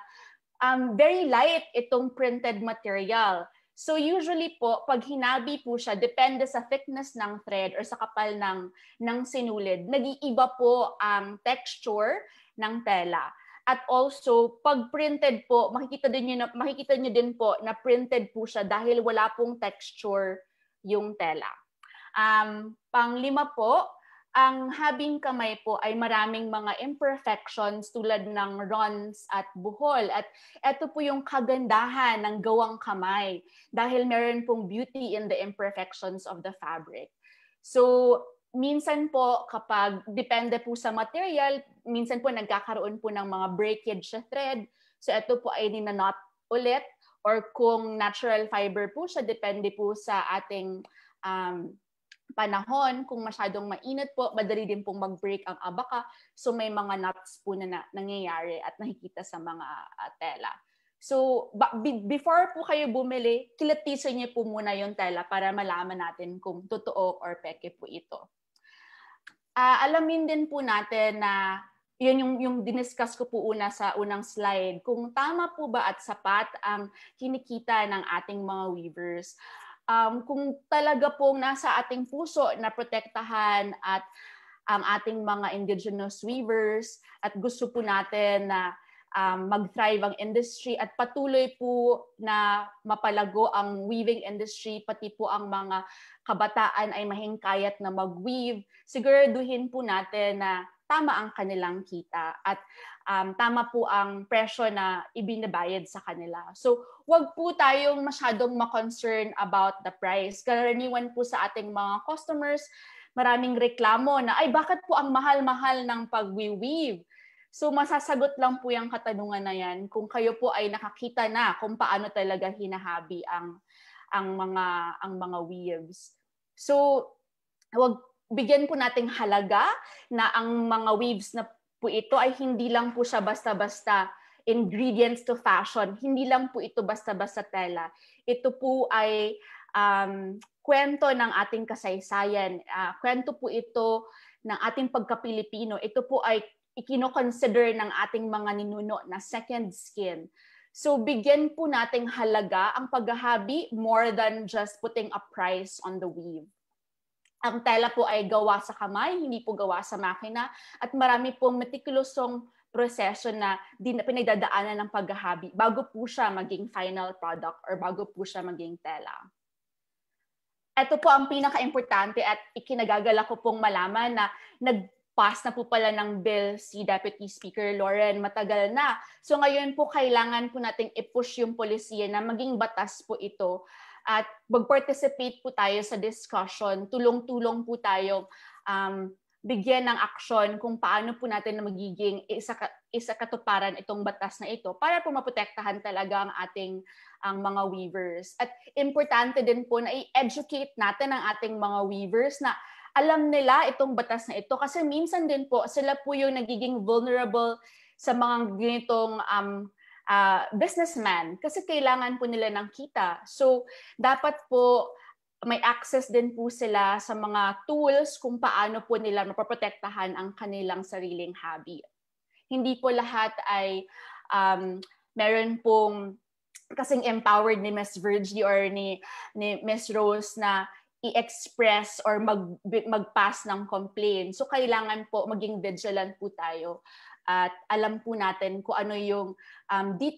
very light itong printed material. So usually po, pag hinabi po siya, depende sa thickness ng thread or sa kapal ng sinulid, nag-iiba po ang texture ng tela. At also, pag printed po, makikita niyo din po na printed po siya dahil wala pong texture yung tela. Pang-lima po, ang habing kamay po ay maraming mga imperfections tulad ng runs at buhol. At ito po yung kagandahan ng gawang kamay dahil meron pong beauty in the imperfections of the fabric. So, minsan po kapag depende po sa material, minsan po nagkakaroon po ng mga breakage sa thread. So, ito po ay ninanot ulit or kung natural fiber po siya, depende po sa ating panahon. Kung masyadong mainit po, madali din pong mag-break ang abaka. So may mga knots po na nangyayari at nakikita sa mga tela. So before po kayo bumili, kilatisin niyo po muna yung tela para malaman natin kung totoo or peke po ito. Alamin din po natin na yun yung diniscuss ko po sa unang slide, kung tama po ba at sapat ang kinikita ng ating mga weavers. Kung talaga pong nasa ating puso na protektahan at ang ating mga indigenous weavers at gusto po natin na mag-thrive ang industry at patuloy po na mapalago ang weaving industry, pati po ang mga kabataan ay mahingkayat na mag-weave, siguraduhin po natin na tama ang kanilang kita at tama po ang presyo na ibinabayad sa kanila. So, wag po tayong masyadong ma-concern about the price. Karaniwan po sa ating mga customers, maraming reklamo na, ay bakit po ang mahal-mahal ng pag-weave? So, masasagot lang po yung katanungan na yan kung kayo po ay nakakita na kung paano talaga hinahabi ang mga weaves. So, bigyan po nating halaga na ang mga weaves na po ito ay hindi lang po siya basta-basta ingredients to fashion. Hindi lang po ito basta-basta tela. Ito po ay kwento ng ating kasaysayan. Kwento po ito ng ating pagka-Pilipino. Ito po ay ikino-consider ng ating mga ninuno na second skin. So bigyan po nating halaga ang paghahabi more than just putting a price on the weave. Ang tela po ay gawa sa kamay, hindi po gawa sa makina, at marami pong meticulosong proseso na pinagdadaanan ng paghahabi bago po siya maging final product or bago po siya maging tela. Ito po ang pinaka-importante at ikinagagala ko pong malaman na nag-pass na po pala ng bill si Deputy Speaker Lauren matagal na. So ngayon po kailangan po nating i-push yung polisiya na maging batas po ito at mag-participate po tayo sa discussion, tulong-tulong po tayo bigyan ng aksyon kung paano po natin na magiging isa katuparan itong batas na ito para po maprotektahan talaga ang ating mga weavers. At importante din po na i-educate natin ang ating mga weavers na alam nila itong batas na ito kasi minsan din po sila po yung nagiging vulnerable sa mga ganitong businessman kasi kailangan po nila ng kita. So, dapat po may access din po sila sa mga tools kung paano po nila mapoprotektahan ang kanilang sariling hobby. Hindi po lahat ay meron pong kasing empowered ni Ms. Virgie or ni Ms. Rose na i-express or mag-pass ng complaint. So, kailangan po maging vigilant po tayo. At alam po natin kung ano yung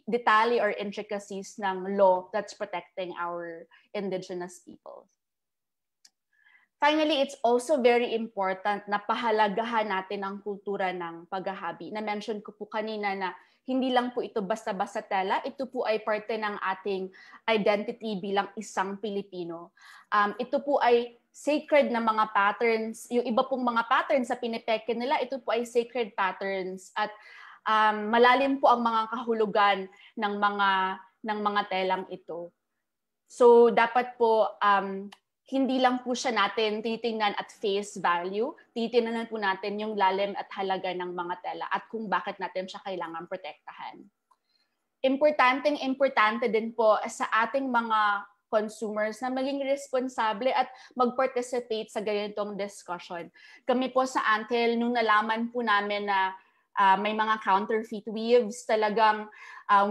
detalye or intricacies ng law that's protecting our indigenous people. Finally, it's also very important na pahalagahan natin ang kultura ng paghahabi. Na-mention ko po kanina na hindi lang po ito basta-basta tela, ito po ay parte ng ating identity bilang isang Pilipino. Ito po ay sacred na mga patterns, yung iba pong mga patterns sa pinipeke nila, ito po ay sacred patterns at malalim po ang mga kahulugan ng mga telang ito. So dapat po hindi lang po siya natin titingnan at face value, titingnan po natin yung lalim at halaga ng mga tela at kung bakit natin siya kailangan protektahan. Importante din po sa ating mga consumers na maging responsable at mag-participate sa ganitong discussion. Kami po sa Antel, nung nalaman po namin na may mga counterfeit weaves, talagang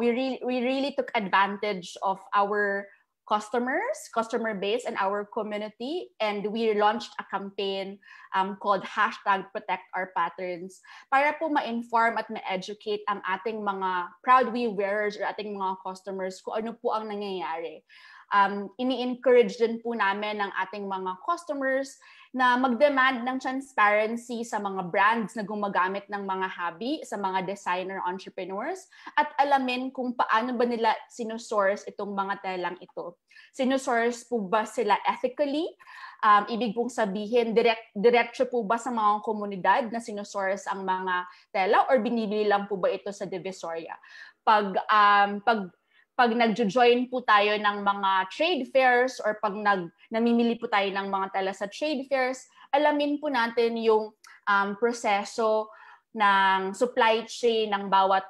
we really took advantage of our customer base and our community, and we launched a campaign called #ProtectOurPatterns para po ma-inform at ma-educate ang ating mga proud weave wearers or ating mga customers kung ano po ang nangyayari. Ini-encourage din po namin ng ating mga customers na mag-demand ng transparency sa mga brands na gumagamit ng mga hobby, sa mga designer entrepreneurs, at alamin kung paano ba nila sinusource itong mga telang ito. Sinusource po ba sila ethically? Ibig pong sabihin, diretso po ba sa mga komunidad na sinusource ang mga tela or binibili lang po ba ito sa Divisoria? Pag nag-join po tayo ng mga trade fairs or pag namimili po tayo ng mga tela sa trade fairs, alamin po natin yung proseso ng supply chain ng bawat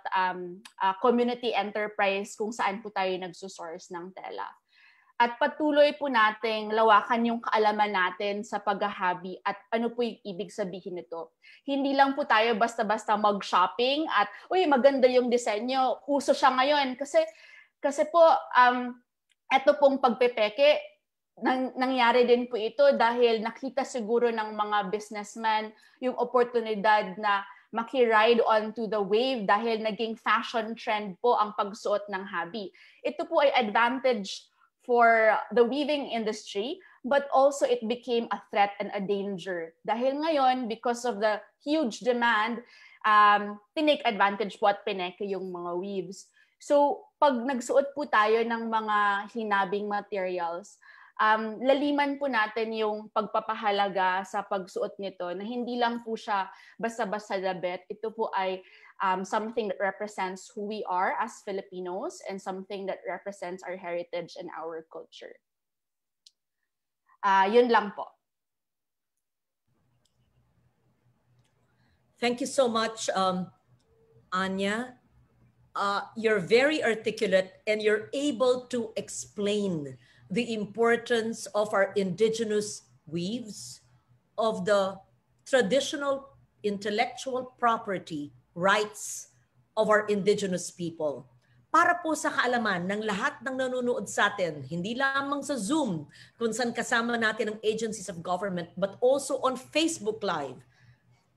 community enterprise kung saan po tayo nagsusource ng tela. At patuloy po nating lawakan yung kaalaman natin sa paghahabi at ano po yung ibig sabihin nito. Hindi lang po tayo basta-basta mag-shopping at, uy, maganda yung disenyo, uso siya ngayon. Kasi po, eto pong pagpepeke, nangyari din po ito dahil nakita siguro ng mga businessman yung oportunidad na maki-ride onto the wave dahil naging fashion trend po ang pagsuot ng hobby. Ito po ay advantage for the weaving industry, but also it became a threat and a danger. Dahil ngayon, because of the huge demand, tinake advantage po at pineke yung mga weaves. So, pag nagsuot po tayo ng mga hinabing materials, laliman po natin yung pagpapahalaga sa pagsuot nito na hindi lang po siya basta-basta labet. Ito po ay something that represents who we are as Filipinos and something that represents our heritage and our culture. Yun lang po. Thank you so much, Anya. You're very articulate and you're able to explain the importance of our indigenous weaves, of the traditional intellectual property rights of our indigenous people. Para po sa kaalaman ng lahat ng nanonood sa atin, hindi lamang sa Zoom, kung saan kasama natin ang agencies of government, but also on Facebook Live.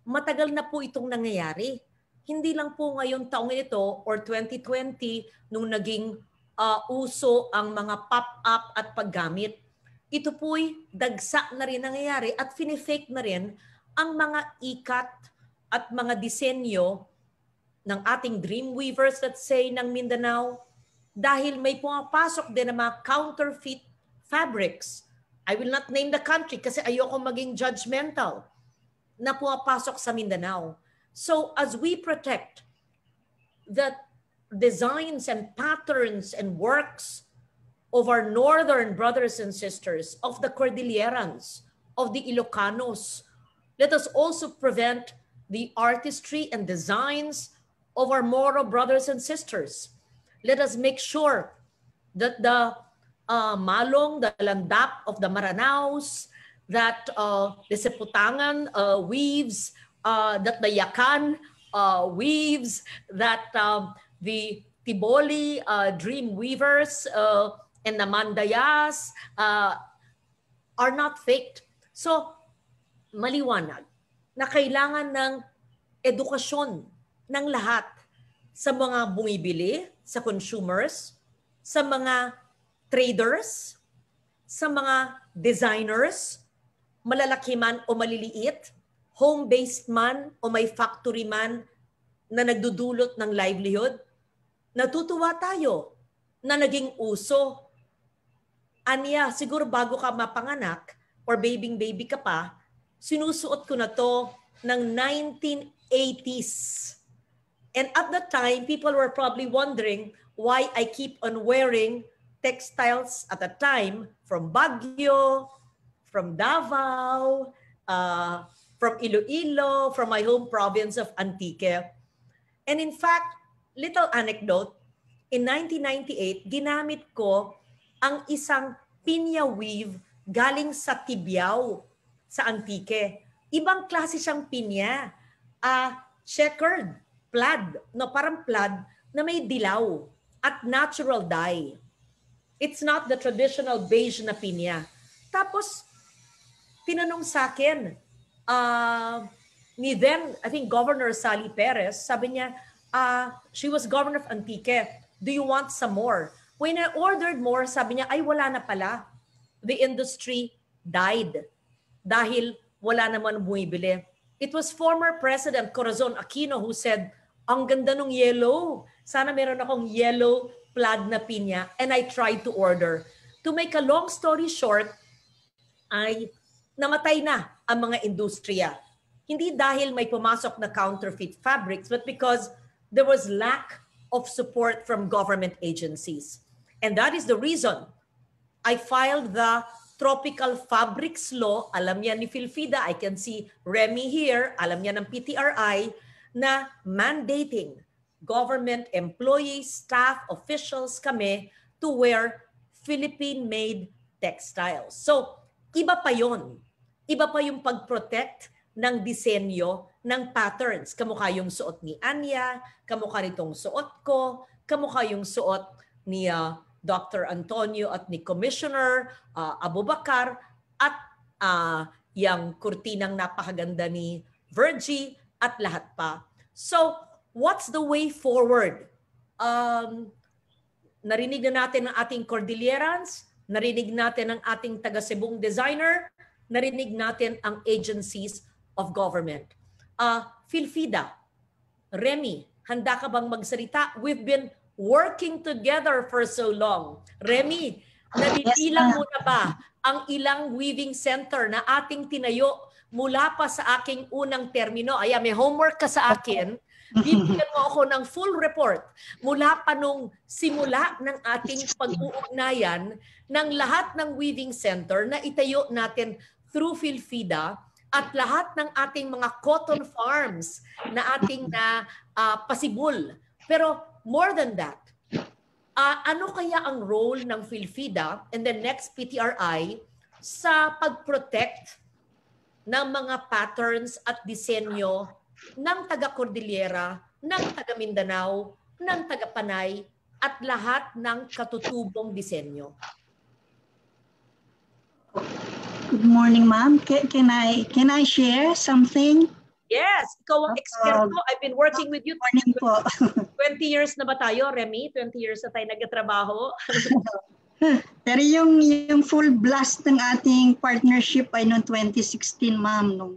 Matagal na po itong nangyayari. Hindi lang po ngayon taong ito or 2020 nung naging uso ang mga pop-up at paggamit. Ito po'y dagsa na rin nangyayari at finifake na rin ang mga ikat at mga disenyo ng ating Dreamweavers, let's say, ng Mindanao, dahil may pumapasok din ng mga counterfeit fabrics. I will not name the country kasi ayoko maging judgmental, na pumapasok sa Mindanao. So as we protect the designs and patterns and works of our northern brothers and sisters, of the Cordillerans, of the Ilocanos, let us also prevent the artistry and designs of our Moro brothers and sisters. Let us make sure that the malong, the landap of the Maranaos, that the Seputangan weaves, that the Yakan weaves, that the Tiboli dream weavers and the Mandayas are not faked. So, maliwanag na kailangan ng edukasyon ng lahat sa mga bumibili, sa consumers, sa mga traders, sa mga designers, malalaki man o maliliit, home-based man o may factory man na nagdudulot ng livelihood. Natutuwa tayo na naging uso. Anya, siguro bago ka mapanganak or baby ka pa, sinusuot ko na to ng 1980s. And at that time, people were probably wondering why I keep on wearing textiles at the time from Baguio, from Davao, from Iloilo, from my home province of Antique. And in fact, little anecdote, in 1998, ginamit ko ang isang pinya weave galing sa Tibiao, sa Antique. Ibang klase siyang pinya, checkered, plaid, no, parang plaid na may dilaw at natural dye. It's not the traditional beige na pinya. Tapos, tinanong sa akin, ni then, I think Governor Sally Perez, sabi niya, she was governor of Antique. Do you want some more? When I ordered more, sabi niya, ay wala na pala. The industry died dahil wala naman bumibili. It was former President Corazon Aquino who said, ang ganda ng yellow. Sana meron akong yellow plaid na pinya. And I tried to order. To make a long story short, ay namatay na ang mga industriya. Hindi dahil may pumasok na counterfeit fabrics, but because there was lack of support from government agencies. And that is the reason I filed the Tropical Fabrics Law. Alam niya ni Philfida, I can see Remy here, alam niya ng PTRI, na mandating government employees, staff, officials kami to wear Philippine-made textiles. So, iba pa yon. Iba pa yung pag-protect ng disenyo ng patterns. Kamukha yung suot ni Anya, kamukha nitong suot ko, kamukha yung suot ni Dr. Antonio at ni Commissioner Abubakar at yung kurtinang napakaganda ni Virgie at lahat pa. So, what's the way forward? Narinig na natin ang ating Cordillerans, narinig natin ang ating taga-Cebong designer, narinig natin ang agencies of government. Philfida, Remy, handa ka bang magsalita? We've been working together for so long. Remy, nabibilang mo na ba ang ilang weaving center na ating tinayo mula pa sa aking unang termino? Ayan, may homework ka sa akin Bibigyan mo ako ng full report mula pa nung simula ng ating pag-uugnayan ng lahat ng weaving center na itayo natin through Philfida at lahat ng ating mga cotton farms na ating pasibul. Pero more than that, ano kaya ang role ng Philfida and the next PTRI sa pag-protect ng mga patterns at disenyo ng taga-Cordillera, ng taga-Mindanao, ng taga-Panay, at lahat ng katutubong disenyo? Good morning, ma'am. Can I share something? Yes, ikaw ang eksperto. I've been working with you. Morning po. 20 years na ba tayo, Remy? 20 years na tayo nagtatrabaho. Pero yung full blast ng ating partnership ay noong 2016, ma'am, nung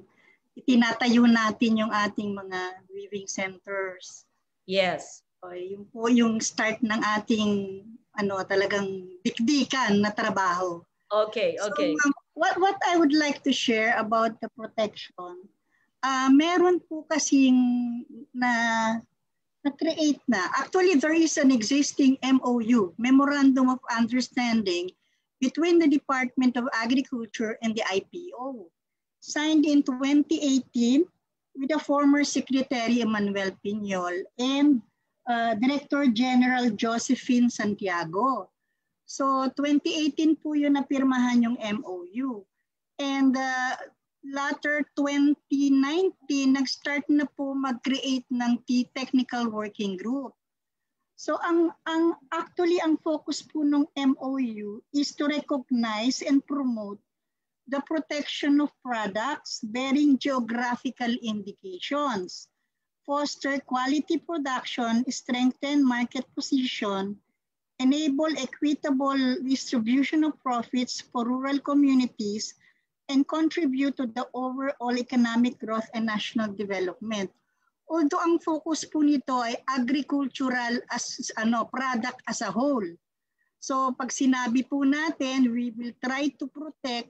itinatayo natin yung ating mga weaving centers. Yes. Yung po yung start ng ating talagang dikdikan na trabaho. Okay, okay. So, what I would like to share about the protection, meron po kasing na-create na. Actually, there is an existing MOU, Memorandum of Understanding, between the Department of Agriculture and the IPO, signed in 2018 with the former Secretary Emmanuel Piñol and Director General Josephine Santiago. So 2018 po yun napirmahan yung MOU. And latter 2019, nag-start na po mag-create ng Technical Working Group. So actually ang focus po ng MOU is to recognize and promote the protection of products bearing geographical indications, foster quality production, strengthen market position, enable equitable distribution of profits for rural communities, and contribute to the overall economic growth and national development. Although ang focus po nito ay agricultural as product as a whole. So pag sinabi po natin, we will try to protect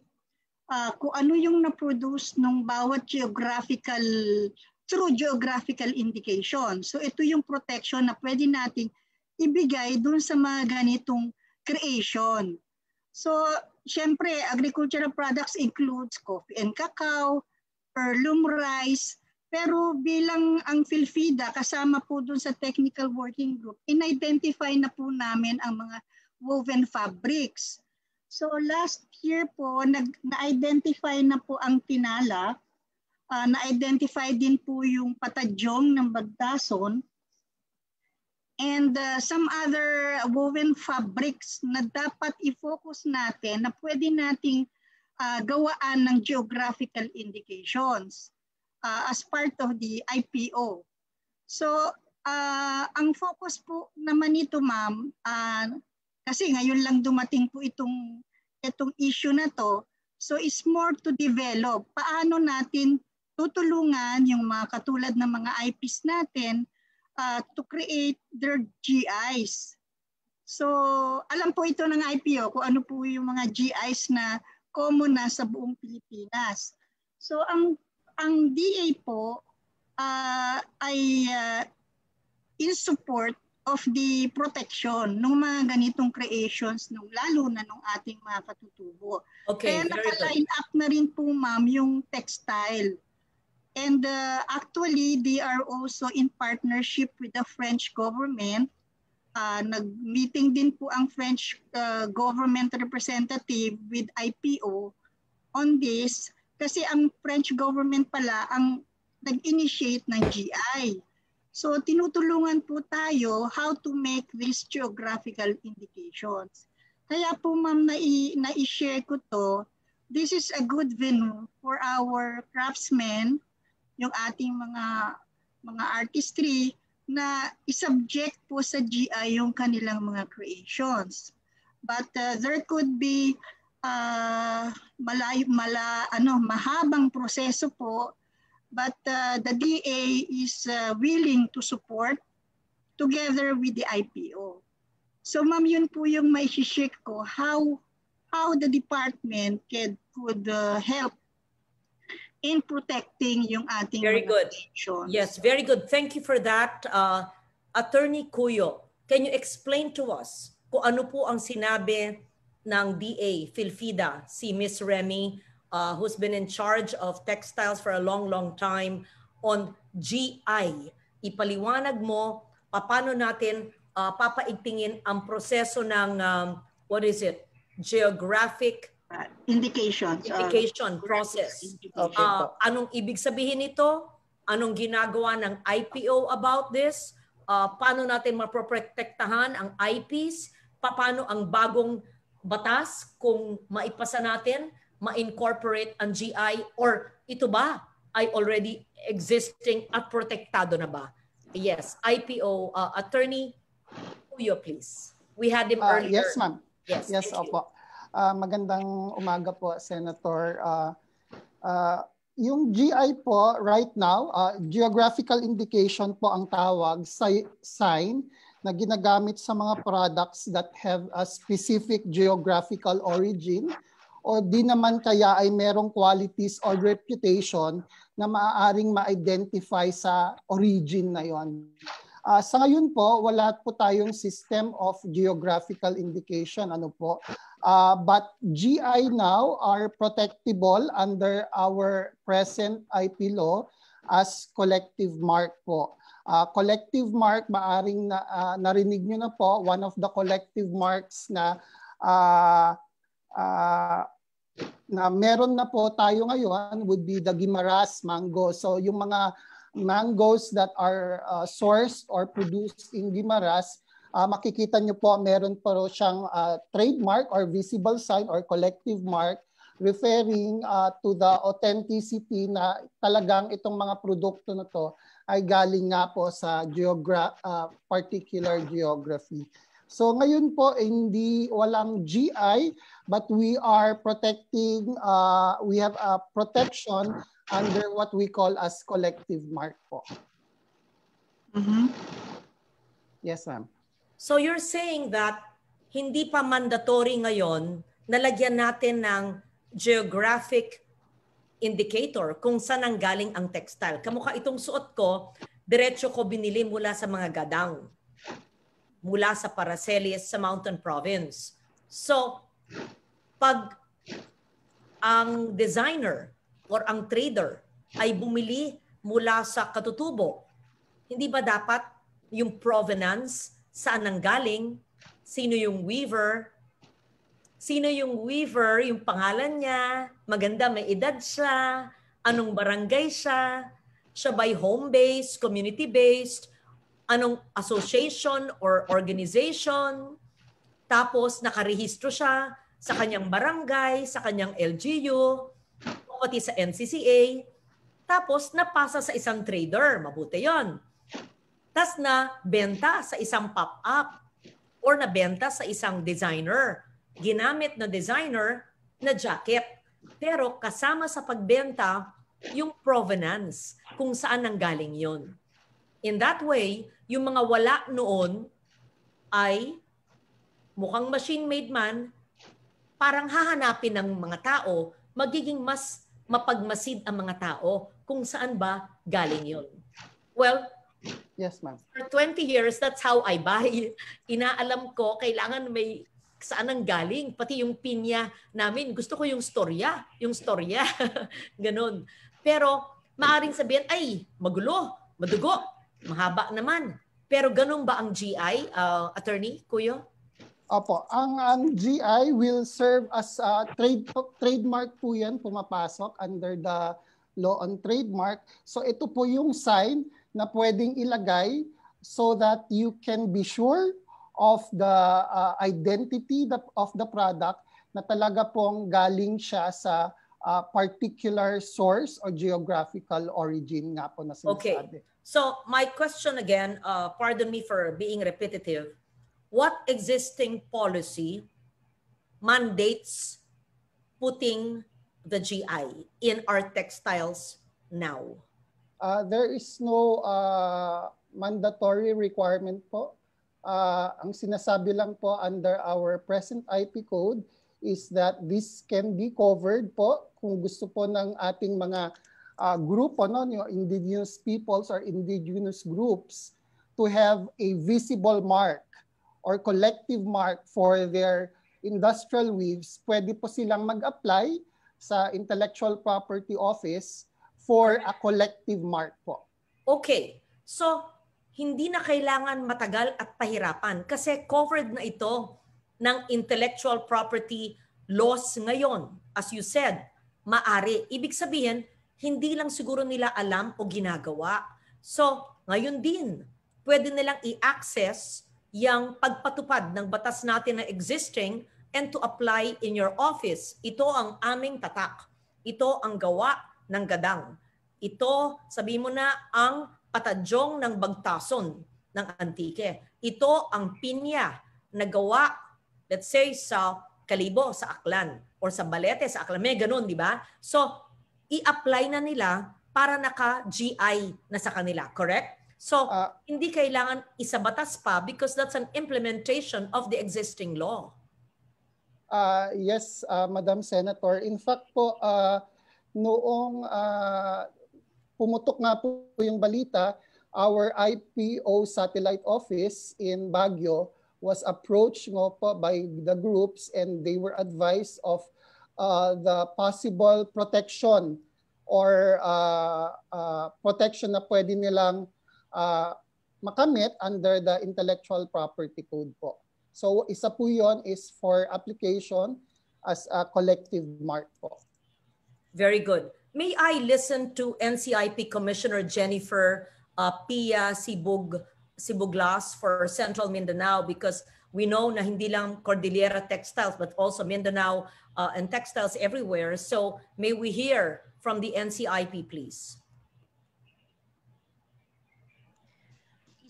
kung ano yung na-produce ng bawat through geographical indication. So ito yung protection na pwede nating ibigay dun sa mga ganitong creation. So, syempre, agricultural products includes coffee and cacao, heirloom rice, pero bilang ang Philfida, kasama po dun sa Technical Working Group, in-identify na po namin ang mga woven fabrics. So, last year po, na-identify na po ang tinala, na-identify din po yung patadyong ng Bagdason, and some other woven fabrics na dapat i-focus natin na pwede nating gawaan ng geographical indications as part of the IPO. So, ang focus po naman ito, ma'am, kasi ngayon lang dumating po itong issue na to, so it's more to develop. Paano natin tutulungan yung mga katulad ng mga IPs natin to create their GIs. So, alam po ito ng IPO kung ano po yung mga GIs na common na sa buong Pilipinas. So, ang DA po ay in support of the protection ng mga ganitong creations, lalo na ng ating mga katutubo. Okay, kaya naka-line up na rin po, ma'am, yung textile. And actually, they are also in partnership with the French government. Nag-meeting din po ang French government representative with IPO on this kasi ang French government pala ang nag-initiate ng GI. So tinutulungan po tayo how to make these geographical indications. Kaya po, ma'am, na-i-share ko to. This is a good venue for our craftsmen, yung ating mga artistry na isubject po sa GI yung kanilang mga creations. But there could be mahabang proseso po, but the DA is willing to support together with the IPO. So ma'am, yun po yung may shishik ko, how the department could help in protecting yung ating Very mga good. creations. Yes, very good. Thank you for that. Attorney Cuyo, can you explain to us kung ano po ang sinabi ng DA, Philfida, si Miss Remy, who's been in charge of textiles for a long, long time on GI. Ipaliwanag mo paano natin papaigtingin ang proseso ng, geographic indication process. Okay po. Anong ibig sabihin nito? Anong ginagawa ng IPO about this? Paano natin maproprotektahan ang IPs? Paano ang bagong batas kung maipasa natin, ma-incorporate ang GI, or ito ba ay already existing at protektado na ba? Yes, IPO. Attorney Cuyo, please. We had him earlier. Yes, ma'am. Yes, thank you. opo. Magandang umaga po, Senator. Yung GI po, right now, geographical indication po ang tawag, sign na ginagamit sa mga products that have a specific geographical origin o di naman kaya ay merong qualities or reputation na maaaring ma-identify sa origin na yon. Sa ngayon po, wala po tayong system of geographical indication. But GI now are protectable under our present IP law as collective mark po. Collective mark, maaring narinig nyo na po, one of the collective marks na meron na po tayo ngayon would be the Guimaras mango. So yung mga mangoes that are sourced or produced in Guimaras, makikita nyo po meron po siyang trademark or visible sign or collective mark referring to the authenticity na talagang itong mga produkto na to ay galing nga po sa particular geography. So ngayon po hindi walang GI, but we are protecting, we have a protection under what we call as collective mark po. Yes, ma'am. So you're saying that hindi pa mandatory ngayon na lagyan natin ng geographic indicator kung saan ang galing ang textile. Kamukha itong suot ko, diretso ko binili mula sa mga gadang, mula sa Paracelis sa Mountain Province. So, pag ang designer or ang trader ay bumili mula sa katutubo, hindi ba dapat yung provenance, saan nanggaling, sino yung weaver, yung pangalan niya, maganda, may edad siya, anong barangay siya ba'y home-based, community-based, anong association or organization, tapos nakarehistro siya sa kanyang barangay, sa kanyang LGU, pati sa NCCA, tapos napasa sa isang trader, mabuti yon. Tapos na benta sa isang pop-up or na benta sa isang designer, ginamit na designer na jacket. Pero kasama sa pagbenta, yung provenance, kung saan nanggaling yon. In that way, yung mga wala noon ay mukhang machine-made man, parang hahanapin ng mga tao, magiging mas mapagmasid ang mga tao kung saan ba galing yun. Well, yes, ma'am. For 20 years, that's how I buy. Inaalam ko, kailangan may saan ang galing. Pati yung pinya namin, gusto ko yung storya. Ganon. Pero maaring sabihin, ay, magulo, madugo, mahaba naman. Pero ganun ba ang GI, Attorney Cuyo? Opo, ang GI will serve as a trademark po yan, pumapasok under the law on trademark. So ito po yung sign na pwedeng ilagay so that you can be sure of the identity of the product na talaga pong galing siya sa particular source or geographical origin nga po na sinasabi. Okay. So my question again, pardon me for being repetitive, what existing policy mandates putting the GI in our textiles now? There is no mandatory requirement po. Ang sinasabi lang po under our present IP code is that this can be covered po kung gusto po ng ating mga grupo, no, yung indigenous peoples or indigenous groups to have a visible mark or collective mark for their industrial weaves, pwede po silang mag-apply sa Intellectual Property Office for a collective mark po. Okay. So, hindi na kailangan matagal at pahirapan kasi covered na ito ng intellectual property laws ngayon. As you said, maari. Ibig sabihin, hindi lang siguro nila alam o ginagawa. So, ngayon din, pwede nilang i-access yung pagpatupad ng batas natin na existing and to apply in your office. Ito ang aming tatak. Ito ang gawa ng gadang. Ito, sabi mo na, ang patadyong ng bagtason ng antike. Ito ang pinya na gawa, let's say, sa Kalibo, sa Aklan, or sa Balete, sa Aklan. May ganun, di ba? So, i-apply na nila para naka-GI na sa kanila, correct? So, hindi kailangan isabatas pa because that's an implementation of the existing law. Yes, Madam Senator. In fact po, noong pumutok nga po yung balita, our IPO satellite office in Baguio was approached nga po by the groups and they were advised of the possible protection or protection na pwede nilang makamit under the Intellectual Property Code po. So isa po yun is for application as a collective mark po. Very good. May I listen to NCIP Commissioner Jennifer Pia Sibuglas for Central Mindanao because we know na hindi lang Cordillera Textiles but also Mindanao and textiles everywhere. So may we hear from the NCIP, please.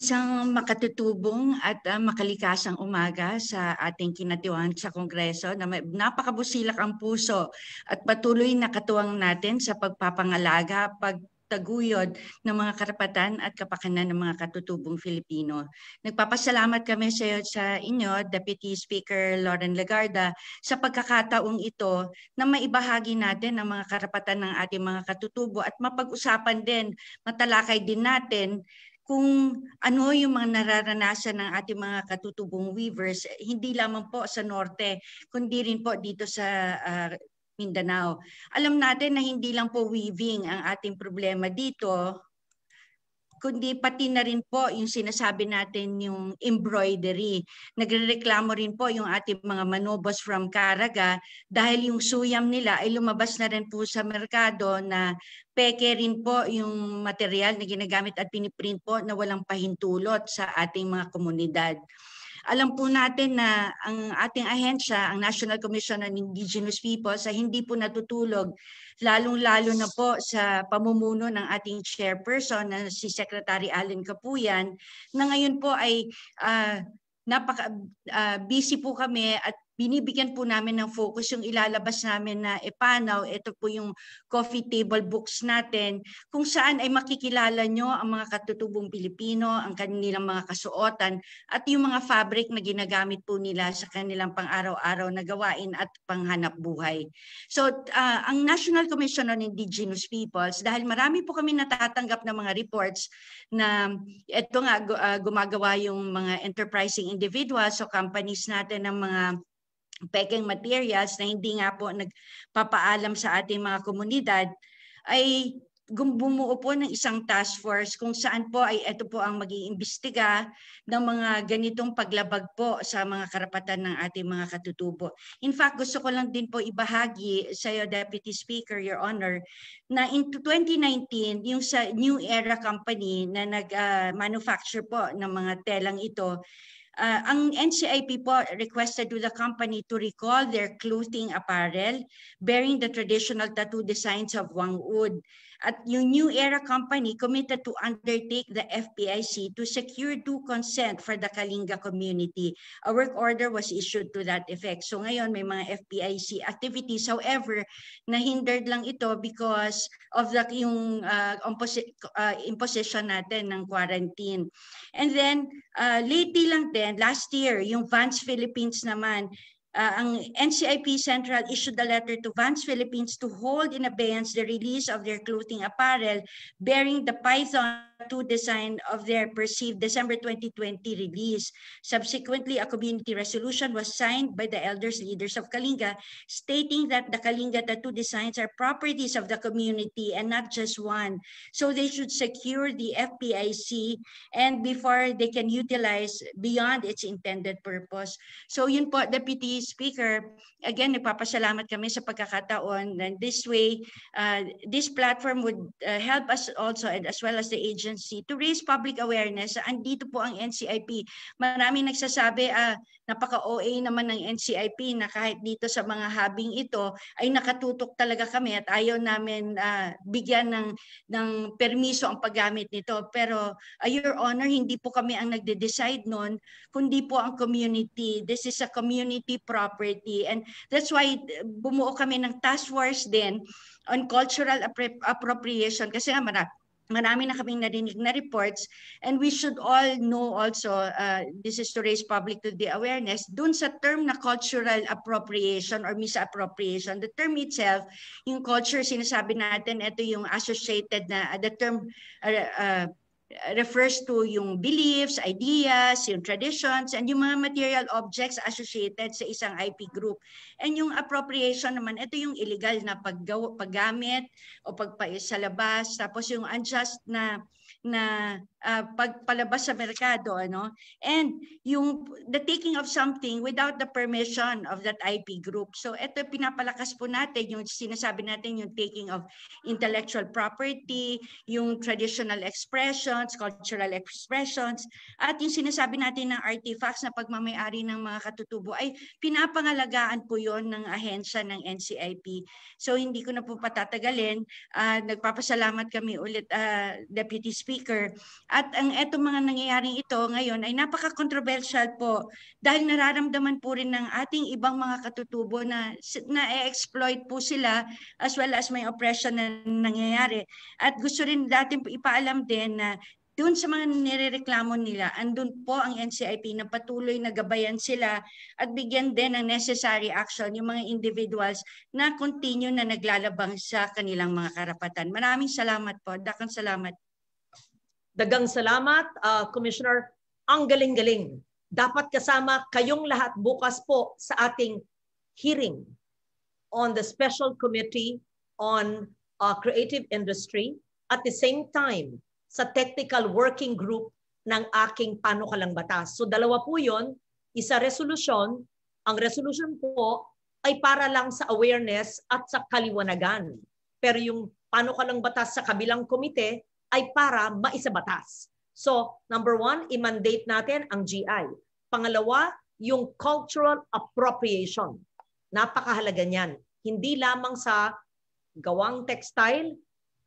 Isang makatutubong at makalikasang umaga sa ating kinatiwang sa Kongreso na napakabusilak ang puso at patuloy na katuwang natin sa pagpapangalaga, pagtaguyod ng mga karapatan at kapakanan ng mga katutubong Filipino. Nagpapasalamat kami sa inyo, Deputy Speaker Loren Legarda, sa pagkakataong ito na maibahagi natin ang mga karapatan ng ating mga katutubo at mapag-usapan din, matalakay din natin kung ano yung mga nararanasan ng ating mga katutubong weavers, hindi lamang po sa norte, kundi rin po dito sa Mindanao. Alam natin na hindi lang po weaving ang ating problema dito, kundi pati na rin po yung sinasabi natin yung embroidery. Nagrereklamo rin po yung ating mga manobos from Caraga dahil yung suyam nila ay lumabas na rin po sa merkado na peke rin po yung material na ginagamit at piniprint po na walang pahintulot sa ating mga komunidad. Alam po natin na ang ating ahensya, ang National Commission on Indigenous Peoples, ay hindi po natutulog, lalong-lalo na po sa pamumuno ng ating chairperson na si Secretary Allen Capuyan, na ngayon po ay busy po kami at binibigyan po namin ng focus yung ilalabas namin na epanaw. Ito po yung coffee table books natin kung saan ay makikilala nyo ang mga katutubong Pilipino, ang kanilang mga kasuotan at yung mga fabric na ginagamit po nila sa kanilang pang-araw-araw na gawain at panghanap buhay. So ang National Commission on Indigenous Peoples, dahil marami po kami natatanggap ng mga reports na ito nga gumagawa yung mga enterprising individuals o companies natin ng mga pekeng materials na hindi nga po nagpapaalam sa ating mga komunidad, ay bumuo po ng isang task force kung saan po ay ito po ang mag-iimbestiga ng mga ganitong paglabag po sa mga karapatan ng ating mga katutubo. In fact, gusto ko lang din po ibahagi sa iyo, Deputy Speaker, Your Honor, na in 2019, yung sa New Era Company na nag-manufacture po ng mga telang ito, ang NCIP po requested to the company to recall their clothing apparel bearing the traditional tattoo designs of Wangud. At yung New Era Company committed to undertake the FPIC to secure due consent for the Kalinga community. A work order was issued to that effect. So ngayon may mga FPIC activities. However, nahindered lang ito because of the yung imposition natin ng quarantine. And then lately lang din, last year, yung Vans Philippines naman, ang NCIP Central issued a letter to Vans Philippines to hold in abeyance the release of their clothing apparel bearing the Python 2 design of their perceived December 2020 release. Subsequently, a community resolution was signed by the elders leaders of Kalinga stating that the Kalinga tattoo designs are properties of the community and not just one. So they should secure the FPIC and before they can utilize beyond its intended purpose. So yun po, Deputy Speaker, again, nagpapasalamat kami sa pagkakataon, and this way, this platform would help us also and as well as the agency to raise public awareness. Andito po ang NCIP. Maraming nagsasabi, napaka-OA naman ng NCIP na kahit dito sa mga hubing ito ay nakatutok talaga kami at ayaw namin bigyan ng permiso ang paggamit nito. Pero Your Honor, hindi po kami ang nagde-decide nun, kundi po ang community. This is a community property and that's why bumuo kami ng task force din on cultural appropriation kasi nga marami na kaming narinig na reports and we should all know also, this is to raise public to the awareness, dun sa term na cultural appropriation or misappropriation, the term itself, yung culture, sinasabi natin, ito yung associated na, the term refers to yung beliefs, ideas, yung traditions, and yung mga material objects associated sa isang IP group. And yung appropriation naman, ito yung illegal na paggamit o pagpais sa labas, tapos yung unjust na pagpalabas sa merkado, ano? And yung the taking of something without the permission of that IP group. So ito pinapalakas po natin yung sinasabi natin yung taking of intellectual property, yung traditional expressions, cultural expressions, at yung sinasabi natin ng artifacts na pagmamayari ng mga katutubo ay pinapangalagaan po yon ng ahensya ng NCIP. So hindi ko na po patatagalin. Nagpapasalamat kami ulit, Deputy Speaker. At ang etong mga nangyayaring ito ngayon ay napaka-controversial po dahil nararamdaman po rin ng ating ibang mga katutubo na na-exploit po sila as well as may oppression na nangyayari. At gusto rin natin ipaalam din na doon sa mga nirereklamo nila, andun po ang NCIP na patuloy na gabayan sila at bigyan din ng necessary action yung mga individuals na continue na naglalabang sa kanilang mga karapatan. Maraming salamat po. Dakang salamat. Dagang salamat, Commissioner. Ang galing-galing. Dapat kasama kayong lahat bukas po sa ating hearing on the Special Committee on Creative Industry. At the same time, sa Technical Working Group ng aking panukalang batas. So dalawa po yun, isa resolusyon. Ang resolution po ay para lang sa awareness at sa kaliwanagan. Pero yung panukalang batas sa kabilang komite ay para maisabatas. So, number one, i-mandate natin ang GI. Pangalawa, yung cultural appropriation. Napakahalaga niyan. Hindi lamang sa gawang textile,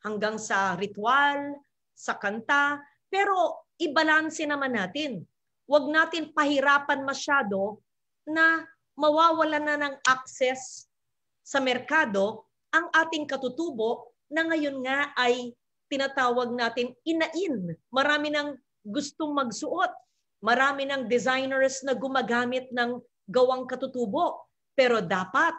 hanggang sa ritual, sa kanta, pero ibalanse naman natin. Huwag natin pahirapan masyado na mawawala na ng access sa merkado ang ating katutubo na ngayon nga ay tinatawag natin inain. Marami nang gustong magsuot. Marami ng designers na gumagamit ng gawang katutubo. Pero dapat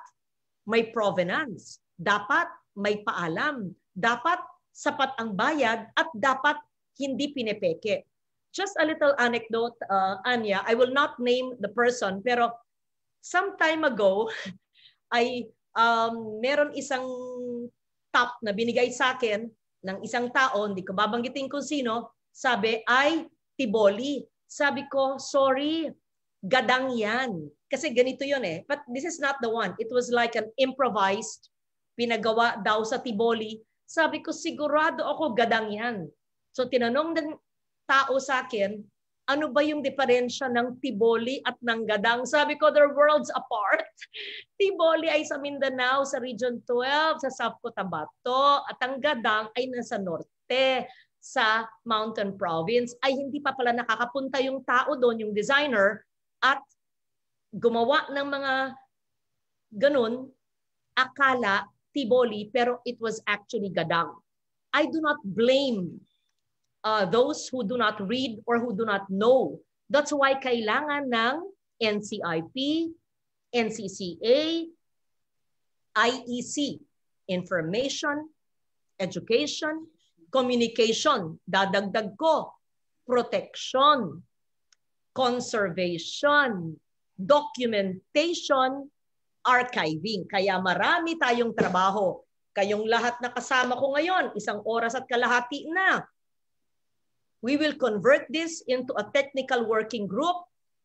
may provenance. Dapat may paalam. Dapat sapat ang bayad at dapat hindi pinepeke. Just a little anecdote, Anya. I will not name the person, pero some time ago ay meron isang top na binigay sa akin ng isang tao, hindi ko babanggitin kung sino, sabi ay Tiboli. Sabi ko, sorry, gadang yan. Kasi ganito yun eh. But this is not the one. It was like an improvised, pinagawa daw sa Tiboli. Sabi ko, sigurado ako gadang yan. So tinanong ng tao sa akin, ano ba yung diferensya ng Tiboli at ng gadang? Sabi ko, they're worlds apart. Tiboli ay sa Mindanao, sa Region 12, sa South Cotabato, at ang gadang ay nasa norte, sa Mountain Province. Ay hindi pa pala nakakapunta yung tao doon, yung designer, at gumawa ng mga ganun, akala Tiboli, pero it was actually gadang. I do not blame those who do not read or who do not know. That's why kailangan ng NCIP, NCCA, IEC, Information, Education, Communication, dadagdag ko, Protection, Conservation, Documentation, Archiving. Kaya marami tayong trabaho. Kayong lahat na kasama ko ngayon, 1 oras at kalahati na. We will convert this into a technical working group.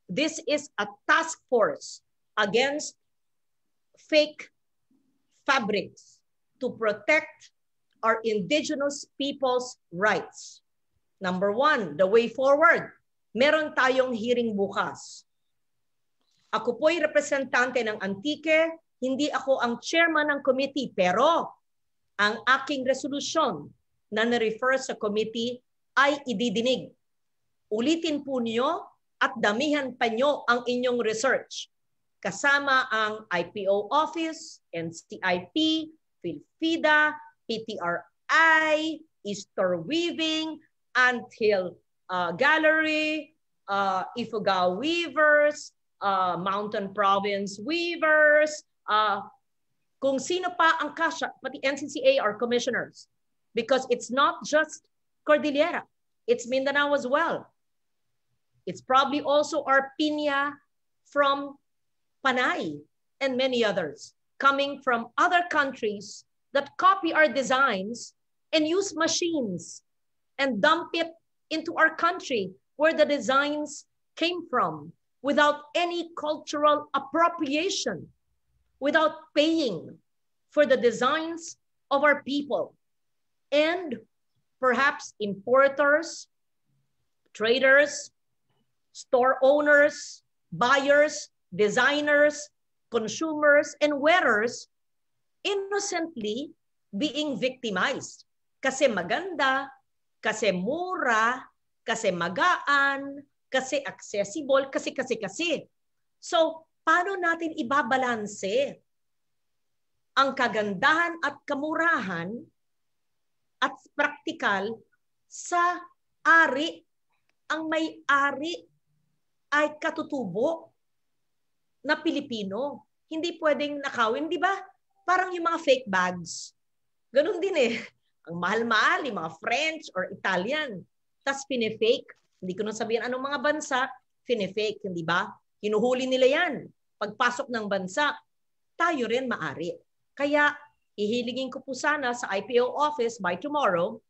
This is a task force against fake fabrics to protect our indigenous people's rights. Number 1, the way forward. Meron tayong hearing bukas. Ako po'y representante ng Antique, hindi ako ang chairman ng committee, pero ang aking resolusyon na na-refer sa committee ay ididinig. Ulitin po niyo at damihan pa niyo ang inyong research. Kasama ang IPO Office, NCIP, PhilFIDA, PTRI, Easter Weaving, Anthill Gallery, Ifugao Weavers, Mountain Province Weavers, kung sino pa ang kasya, pati NCCA are commissioners. Because it's not just Cordillera, it's Mindanao as well. It's probably also our Piña from Panay and many others coming from other countries that copy our designs and use machines and dump it into our country where the designs came from without any cultural appropriation, without paying for the designs of our people. And perhaps importers, traders, store owners, buyers, designers, consumers, and wearers innocently being victimized. Kasi maganda, kasi mura, kasi magaan, kasi accessible, kasi. So, paano natin ibabalanse ang kagandahan at kamurahan at praktikal sa ari? Ang may-ari ay katutubo na Pilipino. Hindi pwedeng nakawin, di ba? Parang yung mga fake bags. Ganun din eh. Ang mahal-mahal, yung mga French or Italian. Tapos pinifake. Hindi ko na sabihin anong mga bansa, pinifake, hindi ba? Hinuhuli nila yan. Pagpasok ng bansa, tayo rin maari. Kaya, ihilingin ko po sana sa IPO office by tomorrow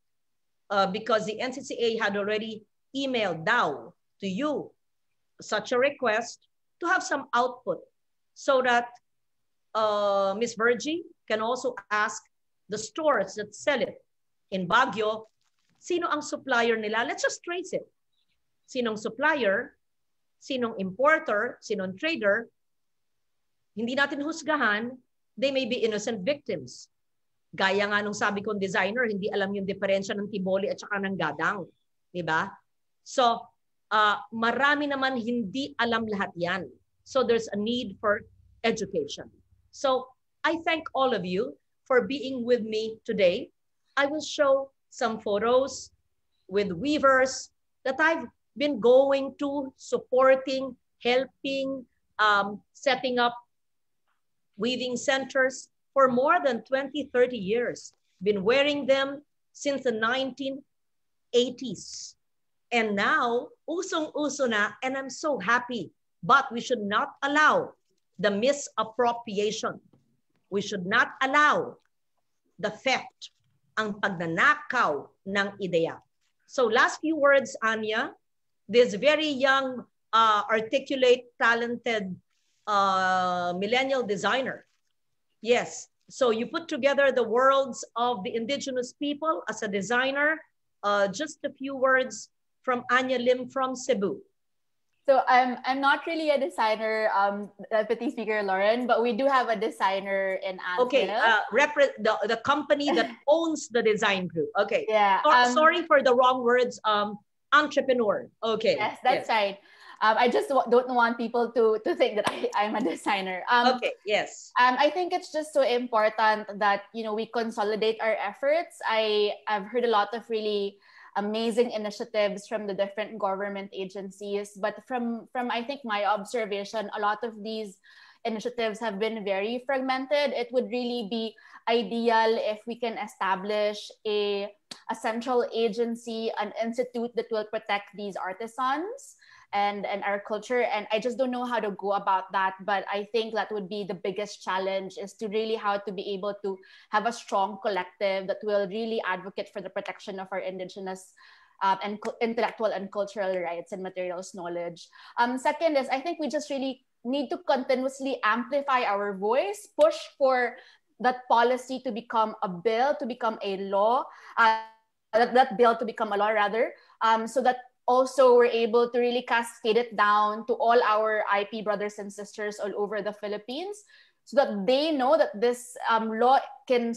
because the NCCA had already emailed DAO to you such a request to have some output so that Ms. Virgie can also ask the stores that sell it in Baguio, sino ang supplier nila? Let's just trace it. Sinong supplier, sinong importer, sinong trader, hindi natin husgahan, they may be innocent victims. Gaya nga nung sabi kong designer, hindi alam yung diferensya ng tiboli at saka ng gadang. Diba? So, marami naman hindi alam lahat yan. So, there's a need for education. So, I thank all of you for being with me today. I will show some photos with weavers that I've been going to, supporting, helping, setting up weaving centers for more than 20, 30 years. Been wearing them since the 1980s. And now, usong-uso na, and I'm so happy. But we should not allow the misappropriation. We should not allow the theft, ang pagnanakaw ng ideya. So last few words, Anya. This very young, articulate, talented millennial designer. Yes, so you put together the worlds of the indigenous people as a designer. Just a few words from Anya Lim from Cebu. So I'm not really a designer, Deputy Speaker Lauren, but we do have a designer in Anthill. Okay, the company that owns the design group. Okay. Yeah. Sorry for the wrong words. Entrepreneur. Okay. Yes, that's right. I just don't want people to think that I'm a designer. Okay. Yes. I think it's just so important that we consolidate our efforts. I've heard a lot of really amazing initiatives from the different government agencies, but from I think my observation, a lot of these initiatives have been very fragmented. It would really be ideal if we can establish a central agency, an institute that will protect these artisans and our culture. And I just don't know how to go about that, but I think that would be the biggest challenge, is to really how to be able to have a strong collective that will really advocate for the protection of our indigenous and intellectual and cultural rights and materials knowledge. Second is, I think we just really need to continuously amplify our voice, push for that policy to become a bill, to become a law, that bill to become a law rather, so that also we're able to really cascade it down to all our IP brothers and sisters all over the Philippines, so that they know that this law can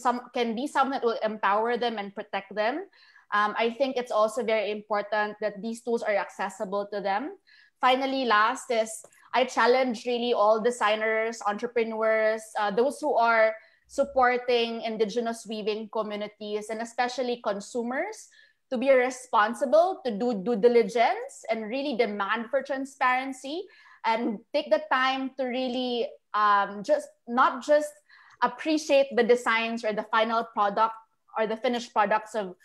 be something that will empower them and protect them. I think it's also very important that these tools are accessible to them. Finally, last is, I challenge really all designers, entrepreneurs, those who are supporting indigenous weaving communities, and especially consumers, to be responsible, to do due diligence and really demand for transparency, and take the time to really not just appreciate the designs or the final product or the finished products of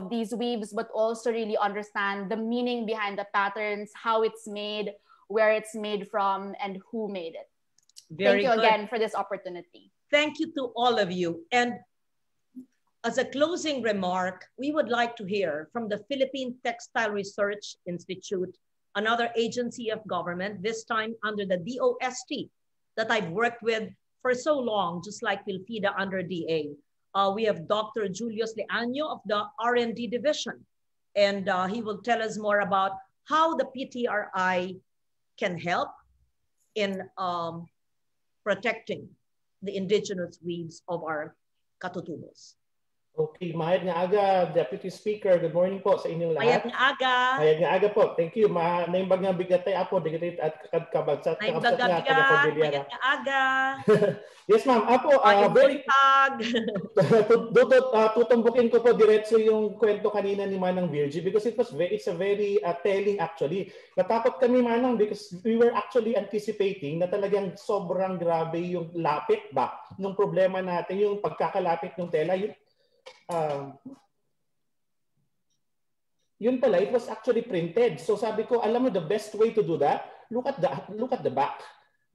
these weaves, but also really understand the meaning behind the patterns, how it's made, where it's made from, and who made it. Very Thank you good. again for this opportunity. Thank you to all of you. And as a closing remark, we would like to hear from the Philippine Textile Research Institute, another agency of government, this time under the DOST, that I've worked with for so long, just like Philfida under DA. We have Dr. Julius Leaño of the R&D division, and he will tell us more about how the PTRI can help in protecting the indigenous weaves of our katutubos. Okay, mahayag nga aga, Deputy Speaker. Good morning po sa inyong lahat. Mahayag nga aga. Mahayag nga aga po. Thank you. Naimbag nga bigatay apo, digatay at kabagsat Naimbag nga mahayag nga aga. Yes, ma'am. Apo, very tutumbukin ko po diretso yung kwento kanina ni Manang Virgie, because it's a very telling actually. Natakot kami, Manang, because we were actually anticipating na talagang sobrang grabe yung lapit ba nung problema natin, yung pagkakalapit ng tela. Yun pala, it was actually printed. So sabi ko, alam mo, the best way to do that, look at the back.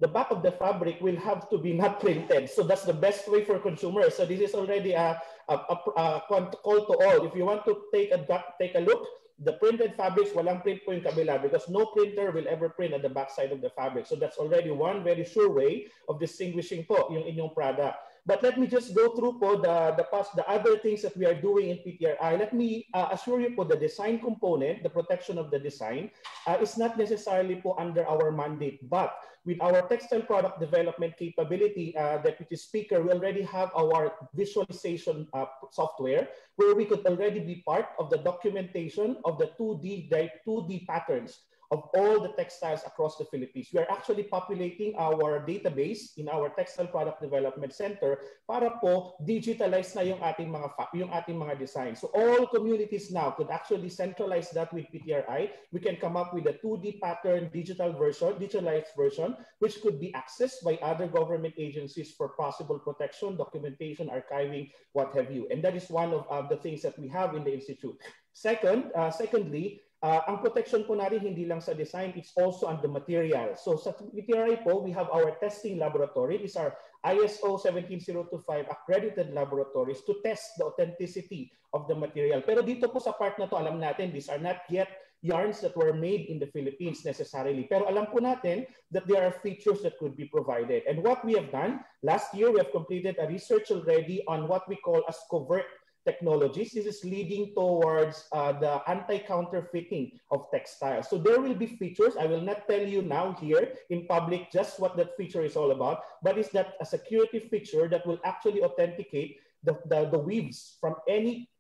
The back of the fabric will have to be not printed. So that's the best way for consumers. So this is already a call to all. If you want to take a look, the printed fabrics, walang print po yung kabila, because no printer will ever print at the back side of the fabric. So that's already one very sure way of distinguishing po yung inyong product. But let me just go through po the other things that we are doing in PTRI. Let me assure you po, the design component, the protection of the design, is not necessarily po under our mandate. But with our textile product development capability, Deputy Speaker, we already have our visualization software where we could already be part of the documentation of the 2D patterns of all the textiles across the Philippines. We are actually populating our database in our Textile Product Development Center para po digitalize na yung ating mga designs. So all communities now could actually centralize that with PTRI. We can come up with a 2D pattern digitalized version, which could be accessed by other government agencies for possible protection, documentation, archiving, what have you. And that is one of the things that we have in the Institute. Secondly, ang protection po natin hindi lang sa design, it's also on the material. So sa PTRI po, we have our testing laboratory. These are ISO 17025 accredited laboratories to test the authenticity of the material. Pero dito po sa part na to, alam natin, these are not yet yarns that were made in the Philippines necessarily. Pero alam po natin that there are features that could be provided. And what we have done, last year we have completed a research already on what we call as covert technologies. This is leading towards the anti-counterfeiting of textiles. So there will be features. I will not tell you now here in public just what that feature is all about, but it's that a security feature that will actually authenticate the weaves from any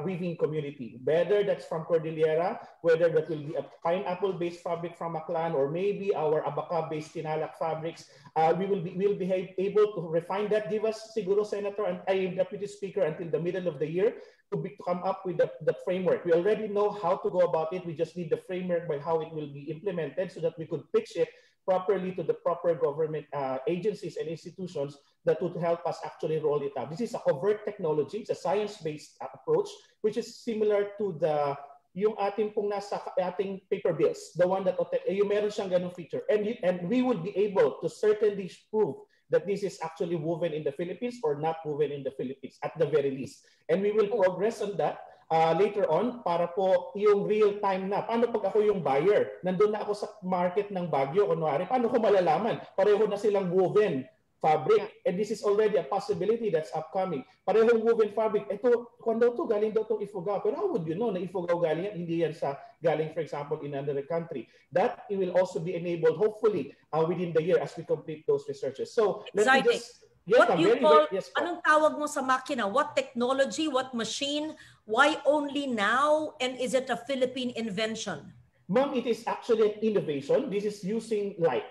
weaving community, whether that's from Cordillera, whether that will be a pineapple-based fabric from Aklan, or maybe our abaca-based tinalak fabrics. We will be able to refine that. Give us, siguro, Senator and Deputy Speaker, until the middle of the year to come up with the framework. We already know how to go about it. We just need the framework by how it will be implemented so that we could pitch it properly to the proper government agencies and institutions that would help us actually roll it out. This is a covert technology. It's a science-based approach, which is similar to yung ating pong nasa ating paper bills, the one that yung meron siyang ganung feature. And we would be able to certainly prove that this is actually woven in the Philippines or not woven in the Philippines at the very least. And we will progress on that later on para po yung real time na. Paano pag ako yung buyer? Nandun na ako sa market ng Baguio, kunwari, paano ko malalaman? Pareho na silang woven fabric. And this is already a possibility that's upcoming. Parehong woven fabric. Ito, kung daw to, galing daw itong Ifugao. Pero how would you know na Ifugao galing yan? Hindi yan sa galing, for example, in another country. That it will also be enabled, hopefully, within the year as we complete those researches. So, let me just... Yes, what you call, yes, anong tawag mo sa makina? What technology, what machine? Why only now? And is it a Philippine invention? Ma'am, it is actually an innovation. This is using light.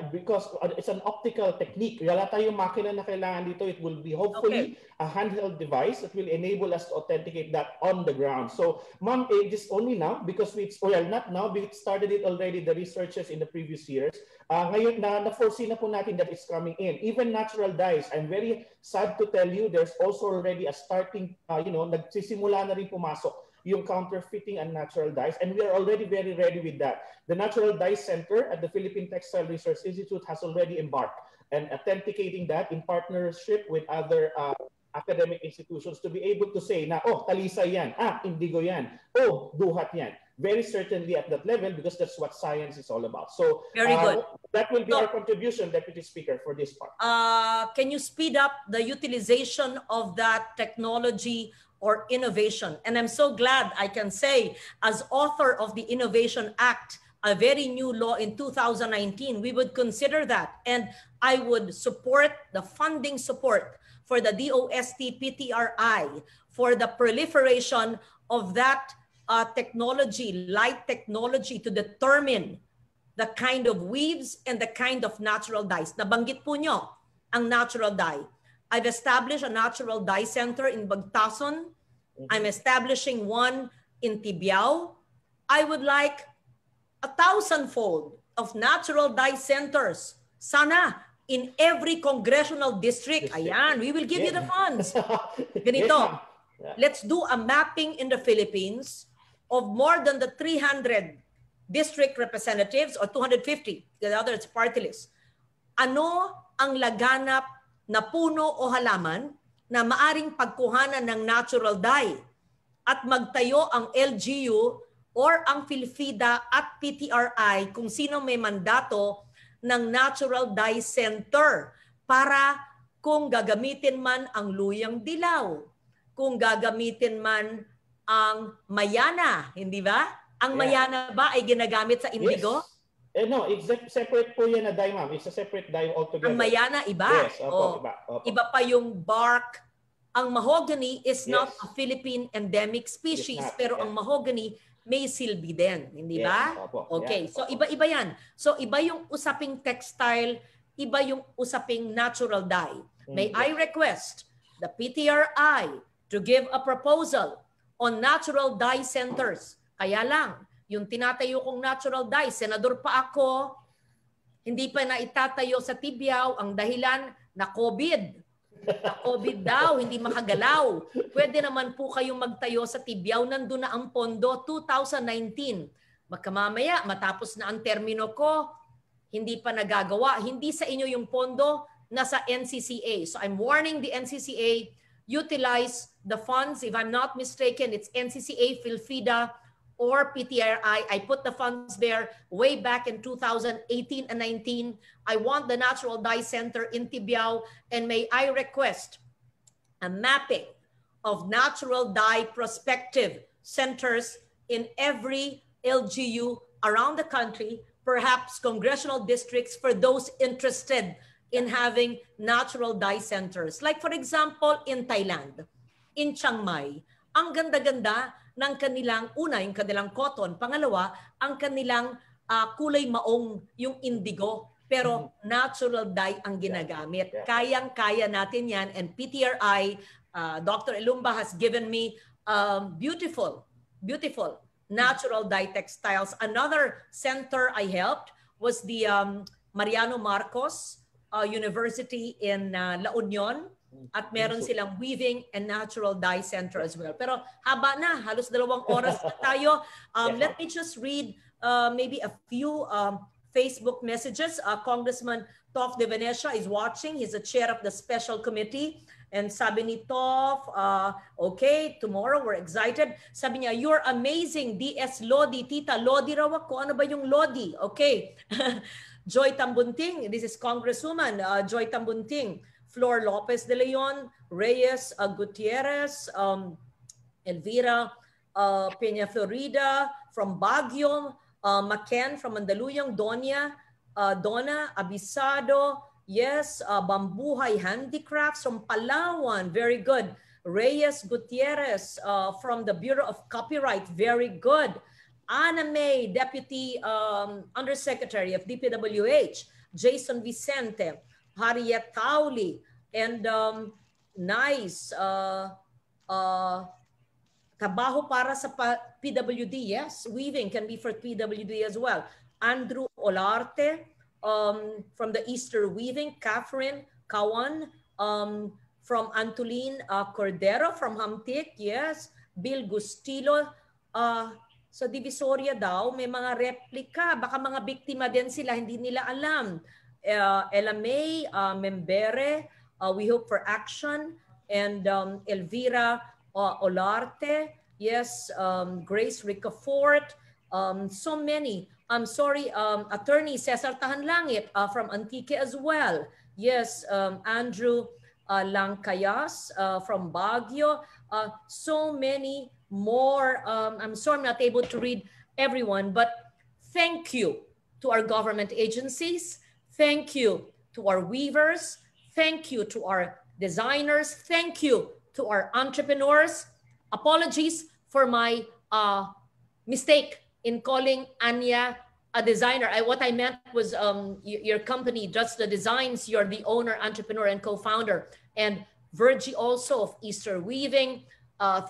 Because it's an optical technique. Wala tayong makina na kailangan dito. It will be hopefully a handheld device that will enable us to authenticate that on the ground. So, ma'am, it is only now because not now, we started it already, the researches in the previous years. Ngayon na-foresee na po natin that it's coming in. Even natural dyes, I'm very sad to tell you, there's also already a starting, nagsisimula na rin pumasok yung counterfeiting and natural dyes, and we are already very ready with that. The Natural Dyes Center at the Philippine Textile Research Institute has already embarked and authenticating that in partnership with other academic institutions to be able to say na, oh, talisay yan, indigo yan, oh, duhat yan. Very certainly at that level because that's what science is all about. So very good. That will be our contribution, Deputy Speaker, for this part. Can you speed up the utilization of that technology or innovation? And I'm so glad I can say, as author of the Innovation Act, a very new law in 2019, we would consider that. And I would support the funding support for the DOST PTRI for the proliferation of that technology, light technology, to determine the kind of weaves and the kind of natural dyes. Nabanggit po nyo ang natural dye. I've established a natural dye center in Bagtason. I'm establishing one in Tibiao. I would like 1,000-fold of natural dye centers. Sana in every congressional district. Ayan, we will give you the funds. Ganito, let's do a mapping in the Philippines of more than the 300 district representatives or 250, the other is party list. Ano ang laganap na puno o halaman na maaring pagkuhanan ng natural dye at magtayo ang LGU or ang PhilFIDA at PTRI kung sino may mandato ng Natural Dye Center para kung gagamitin man ang luyang dilaw, kung gagamitin man ang mayana, hindi ba? Ang mayana ba ay ginagamit sa indigo? Yes. No, it's separate po yan na dye, ma'am. It's a separate dye altogether. Ang mayana, iba. Yes, opo, iba. Opo. Iba pa yung bark. Ang mahogany is not a Philippine endemic species, pero ang mahogany may silbi din. Hindi ba? Opo. Okay, so iba-iba yan. So iba yung usaping textile, iba yung usaping natural dye. May I request the PTRI to give a proposal on natural dye centers. Kaya lang, yung tinatayo kong natural dye, senador pa ako, hindi pa na itatayo sa Tibiao ang dahilan na COVID. Na COVID daw, hindi makagalaw. Pwede naman po kayong magtayo sa Tibiao, nandun na ang pondo 2019. Magkamamaya, matapos na ang termino ko, hindi pa nagagawa. Hindi sa inyo yung pondo, nasa NCCA. So I'm warning the NCCA, utilize the funds. If I'm not mistaken, it's NCCA, PhilFIDA, or PTRI. I put the funds there way back in 2018 and 19. I want the Natural Dye Center in Tibiao, and may I request a mapping of natural dye prospective centers in every LGU around the country, perhaps congressional districts for those interested in having natural dye centers. Like for example, in Thailand, in Chiang Mai, ang ganda-ganda ng kanilang, una, yung kanilang cotton. Pangalawa, ang kanilang kulay maong, yung indigo. Pero natural dye ang ginagamit. Kayang-kaya natin yan. And PTRI, Dr. Ilumba has given me beautiful natural dye textiles. Another center I helped was the Mariano Marcos University in La Union. At meron silang Weaving and Natural Dye Center as well. Pero haba na, halos 2 oras na tayo. Let me just read maybe a few Facebook messages. Congressman Tof de Venecia is watching. He's the chair of the special committee. And sabi ni Tof, okay, tomorrow we're excited. Sabi niya, you're amazing, DS Lodi. Tita, Lodi raw ako. Ano ba yung Lodi? Okay. Joy Tambunting, this is Congresswoman Joy Tambunting. Flor Lopez de Leon, Reyes Gutierrez, Elvira Peña Florida from Baguio, Maken from Mandaluyong, Donna Abisado, yes, Bambuhay Handicrafts from Palawan, very good. Reyes Gutierrez from the Bureau of Copyright, very good. Ana May, Deputy Undersecretary of DPWH, Jason Vicente, Harriet Tauli, and nice trabaho para sa PWD, yes, weaving can be for PWD as well. Andrew Olarte from the Easter Weaving, Catherine Kawan from Antolin Cordero from Hamtik, yes, Bill Gustilo sa Divisoria daw, may mga replika, baka mga biktima din sila, hindi nila alam. Ella May Membere, we hope for action, and Elvira Olarte, yes, Grace Ricafort, so many. I'm sorry, Attorney Cesar Tahanlangit from Antique as well. Yes, Andrew Langkayas from Baguio, so many more. I'm sorry I'm not able to read everyone, but thank you to our government agencies. Thank you to our weavers. Thank you to our designers. Thank you to our entrepreneurs. Apologies for my mistake in calling Anya a designer. What I meant was your company does the designs. You're the owner, entrepreneur, and co-founder. And Virgie also of Easter Weaving.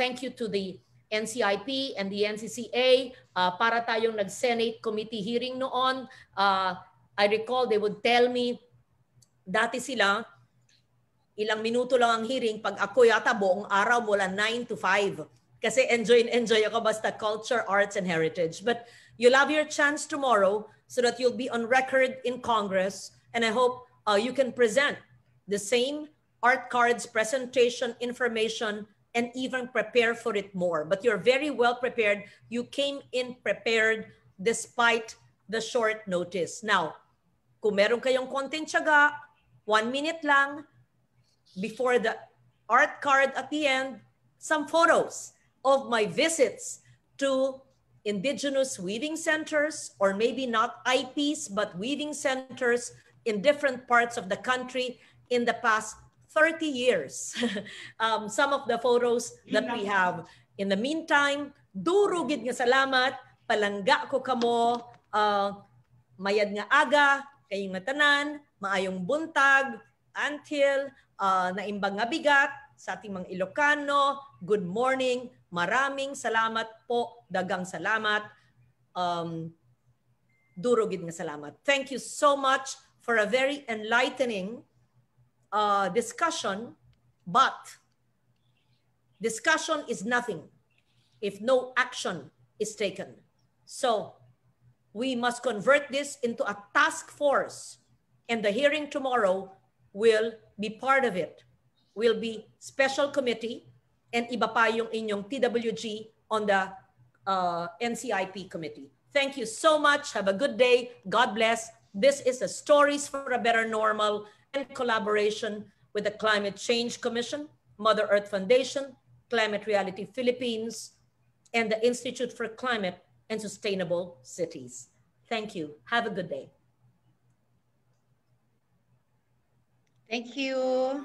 Thank you to the NCIP and the NCCA. Para tayong nag-Senate committee hearing noon. I recall they would tell me, dati sila, ilang minuto lang ang hearing, pag ako yata buong araw mula 9 to 5. Kasi enjoy ako basta culture, arts, and heritage. But you'll have your chance tomorrow so that you'll be on record in Congress. And I hope you can present the same art cards, presentation, information, and even prepare for it more. But you're very well prepared. You came in prepared despite the short notice. Now, kung meron kayong konting tiyaga, 1 minute lang, before the art card at the end, some photos of my visits to indigenous weaving centers, or maybe not IPs, but weaving centers in different parts of the country in the past 30 years. Some of the photos that we have. In the meantime, durugid nga salamat, palangga ko kamo, mayad nga aga, kayong nga tanan, maayong buntag, until naimbang nga bigat sa ating mga Ilocano. Good morning. Maraming salamat po. Dagang salamat. Durugid nga salamat. Thank you so much for a very enlightening discussion. But discussion is nothing if no action is taken. So we must convert this into a task force, and the hearing tomorrow will be part of it. Will be special committee, and iba pa yung inyong TWG on the NCIP committee. Thank you so much. Have a good day. God bless. This is the Stories for a Better Normal in collaboration with the Climate Change Commission, Mother Earth Foundation, Climate Reality Philippines, and the Institute for Climate and Sustainable Cities. Thank you. Have a good day. Thank you.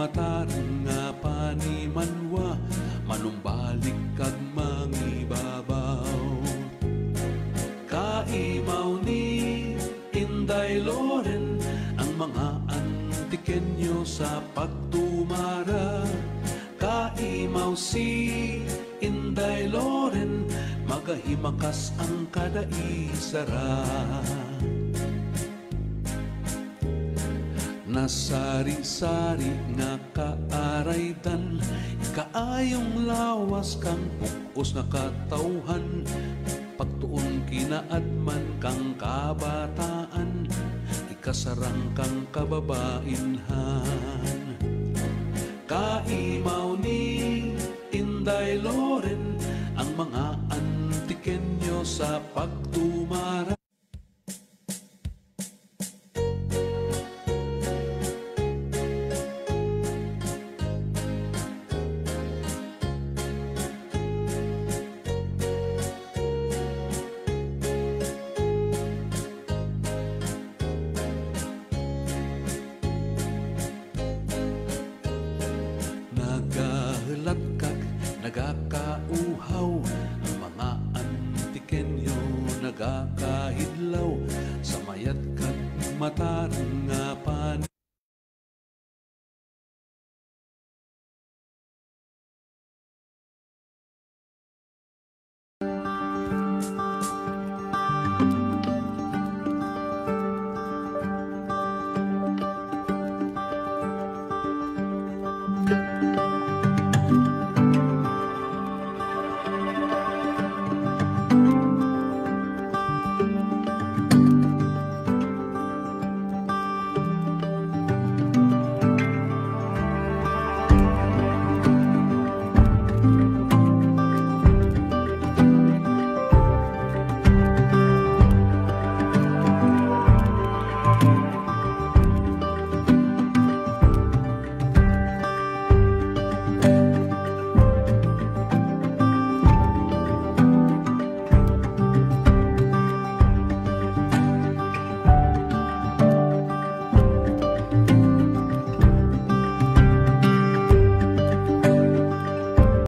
mataran nga panimanwa, manumbalik kag mangibabaw. Kaimaw ni Inday Loren ang mga antikenyo sa pagtumara. Kaimaw si Inday Loren, magahimakas ang kadaisara. Nasari-sari nga kaaraydan, kaayong lawas kang bukos na katauhan. Pagtuon kinaadman kang kabataan, ikasarang kang kababainhan. Kaimaw ni Inday Loren ang mga antikenyo sa pagtumara.